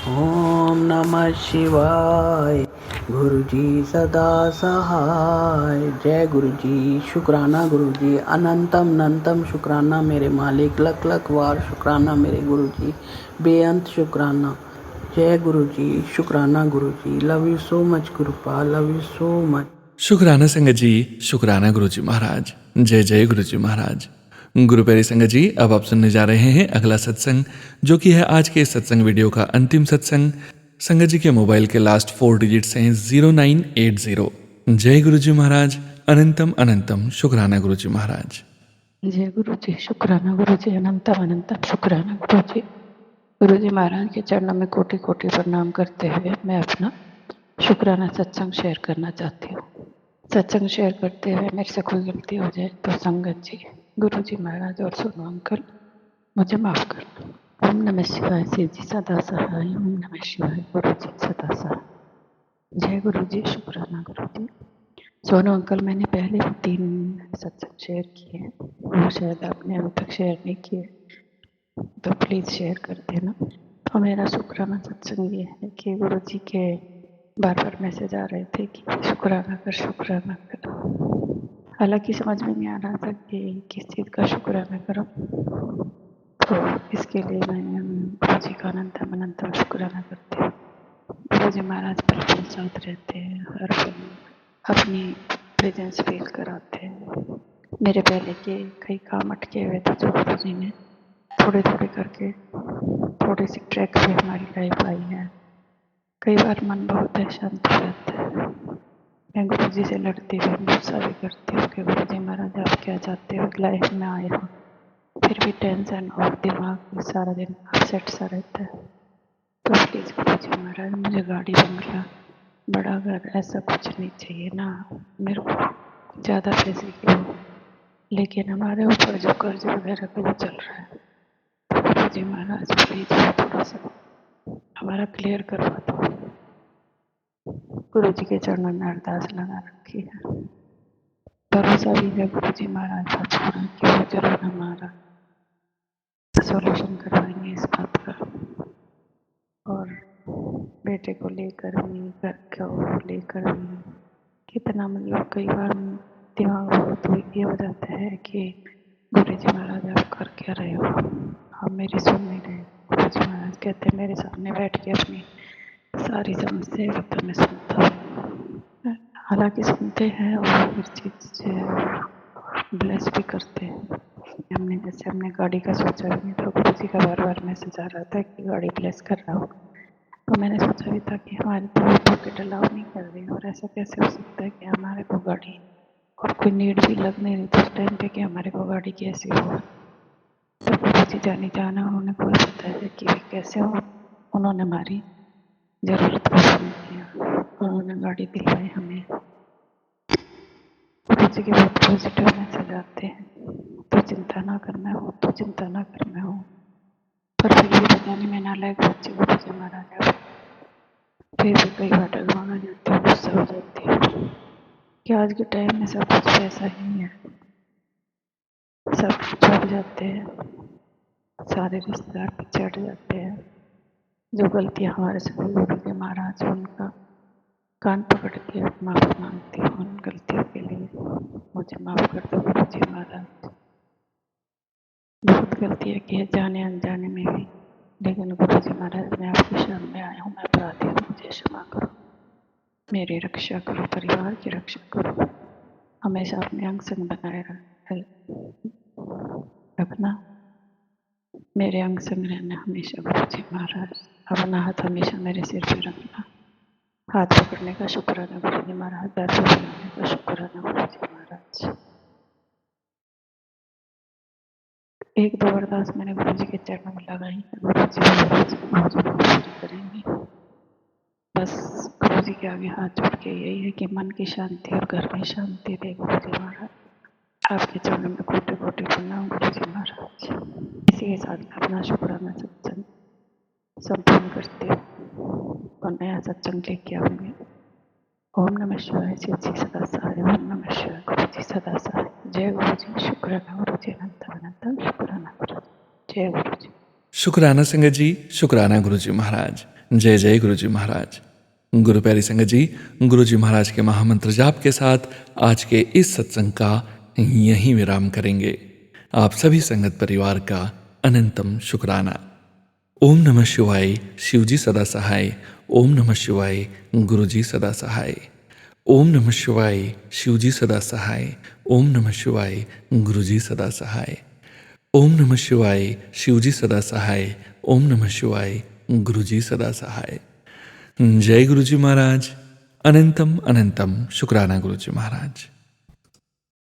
ओम नमः शिवाय, गुरु जी सदा सहाय। जय गुरु जी। शुक्राना गुरु जी, अनंतम अनंतम शुक्राना मेरे मालिक, लख लख बार शुक्राना मेरे गुरु जी, बेअंत शुक्राना। जय गुरु जी। शुक्राना Guru ji. Love you so much गुरुपा, लव यू सो मच। शुक्राना संगत जी, शुक्राना गुरु जी महाराज। जय जय गुरु जी महाराज। गुरु प्यारी संगत जी, अब आप सुनने जा रहे हैं अगला सत्संग, जो कि है आज के इस सत्संग वीडियो का अंतिम सत्संग। संगत जी के मोबाइल के लास्ट 4 डिजिट्स हैं 0980। जय गुरु जी महाराज। अनंतम अनंतम शुक्राना गुरु जी महाराज। जय गुरु जी। शुक्राना गुरु जी। अनंतम अनंतम शुक्राना गुरु जी। गुरु जी महाराज के चरणों में कोटि कोटि प्रणाम करते हुए मैं अपना शुक्राना सत्संग शेयर करना चाहती हूँ। सत्संग शेयर करते हुए मेरे से कोई गलती हो जाए तो संगत जी, गुरु जी महाराज और सोनू अंकल मुझे माफ करना। ओम नमः शिवाय, शिव जी सदा सहाय। ओम नमः शिवाय, गुरु जी सदा सहाय। जय गुरु जी। शुक्राना गुरु जी। सोनू अंकल, मैंने पहले भी 3 सत्संग शेयर किए हैं, वो शायद आपने अभी तक शेयर नहीं किए, तो प्लीज शेयर कर देना। तो मेरा शुक्राना सत्संग ये है कि गुरु जी के बार बार मैसेज आ रहे थे कि शुक्राना कर, शुक्राना कर। हालांकि समझ में नहीं आ रहा था कि किस चीज़ का शुक्राना करो, तो इसके लिए मैं गुरु जी का अनंतम अनंतम शुक्राना करती हूँ। गुरु जी महाराज बिल्कुल साथ रहते हैं, हर पल अपनी प्रेजेंस फील कराते हैं। मेरे पहले के कई काम अटके हुए थे, जो गुरु जी ने थोड़े थोड़े करके थोड़ी सी ट्रैक पे हमारी लाइफ आई है। कई बार मन बहुत शांत हो जाता है। मैं गुरु जी से लड़ती हुई गुस्सा भी करती हूँ कि गुरु जी महाराज आप क्या चाहते हो लाइफ में आए हो, फिर भी टेंशन और दिमाग सारा दिन अपसेट सा रहता है। तो प्लीज़ गुरु जी महाराज, मुझे गाड़ी बंगला बड़ा घर ऐसा कुछ नहीं चाहिए ना, मेरे को ज़्यादा पैसे की हो, लेकिन हमारे ऊपर जो कर्ज वगैरह का जो चल रहा है, तो गुरु जी महाराज प्लीज थोड़ा सा हमारा क्लियर करवा दो। गुरु जी के चरणों में अरदास लगा रखी है। भरोसा भी है गुरु जी महाराज का पूरा कि वो जरूर हमारा सॉल्यूशन करवाएंगे इस बात का। और बेटे को लेकर भी, घर को लेकर भी कितना, मतलब कई बार दिमाग बहुत ये हो जाता है कि गुरु जी महाराज आप कर क्या रहे हो, आप मेरी सुन नहीं रहे। गुरु जी महाराज कहते हैं मेरे सामने बैठ के अपनी सारी समस्या तो मैं सुनता हूँ। हालांकि सुनते हैं और हर चीज़ से ब्लेस भी करते हैं। हमने गाड़ी का सोचा भी नहीं था, गुरु जी का बार बार मैसेज आ रहा था कि गाड़ी ब्लेस कर रहा हो, तो मैंने सोचा भी था कि हमारे तो पॉकेट अलाउ नहीं कर रही, और ऐसा कैसे हो सकता है कि हमारे को गाड़ी और कोई नीड भी लग नहीं रही थी उस टाइम पे कि हमारे को गाड़ी कैसी हो। तो गुरु जी जाने जाना, उन्होंने कोई पता है कि कैसे हो, उन्होंने हमारी ज़रूरत को समझ लिया, उन्होंने गाड़ी दिलवाई हमें। गुरु जी के बहुत पॉजिटिव मैसेज आते हैं, तो चिंता ना करना हो, तो चिंता ना करना हो। पर फिर भी पता नहीं मैं नालायक बच्ची गुरु जी महाराज, फिर भी कई बार डगमगा जाती हूँ, गुस्सा हो जाती हूँ कि आज के टाइम में सब कुछ ऐसा ही है, सब छूट जाते हैं, सारे रिश्तेदार पीछे हट जाते हैं। जो गलतियाँ हमारे से हुई, गुरु जी महाराज उनका कान पकड़ के माफ़ी मांगती हूँ उन गलतियों के लिए। मुझे माफ़ कर दो गुरु जी महाराज, बहुत गलतियाँ की है जाने अनजाने में भी, लेकिन गुरु जी महाराज मैं आपके सामने आया हूँ, मैं अपराधी हूँ, मुझे क्षमा करो, मेरी रक्षा करो, परिवार की रक्षा करो, हमेशा अपने अंग संग बनाए रखना, मेरे अंग संग रहना हमेशा गुरु जी महाराज। अपना हाथ हमेशा मेरे सिर पे रखना, हाथ पकड़ने का शुक्राना गुरु जी महाराज, पैर पकड़ने का शुक्राना गुरु जी महाराज। एक दो अरदास मैंने गुरु जी के चरणों में लगाई है, गुरु जी पूरी करेंगे। बस गुरु जी के आगे हाथ जोड़ के यही है कि मन की शांति और घर में शांति दे गुरु जी महाराज। आपके चरणों में कोटि कोटि प्रणाम गुरु जी महाराज। इसी के साथ अपना शुक्राना सत्संग संपूर्ण करते और नया सत्संग लेके आऊंगी। ओम नमः शिवाय, शिव जी सदा सहाय। ओम नमः शिवाय, गुरु जी सदा सहाय। जय गुरु जी। शुक्राना गुरु जी, अनंत अनंत शुक्राना गुरु जी। जय गुरु जी। शुक्राना संगत जी, शुक्राना गुरु जी महाराज। जय जय गुरु जी महाराज। गुरु प्यारी संगत जी, गुरु जी महाराज के महामंत्र जाप के साथ आज के इस सत्संग का यहीं विराम करेंगे। आप सभी संगत परिवार का अनंतम शुक्राना। ओम नमः शिवाय, शिव जी सदा सहाय। ओम नमः शिवाय, गुरु जी सदा सहाय। ओम नमः शिवाय, शिव जी सदा सहाय। ओम नमः शिवाय, गुरु जी सदा सहाय। ओम नमः शिवाय, शिव जी सदा सहाय। ओम नमः शिवाय, गुरु जी सदा सहाय। जय गुरु जी महाराज। अनंतम अनंतम शुक्राना गुरु जी महाराज।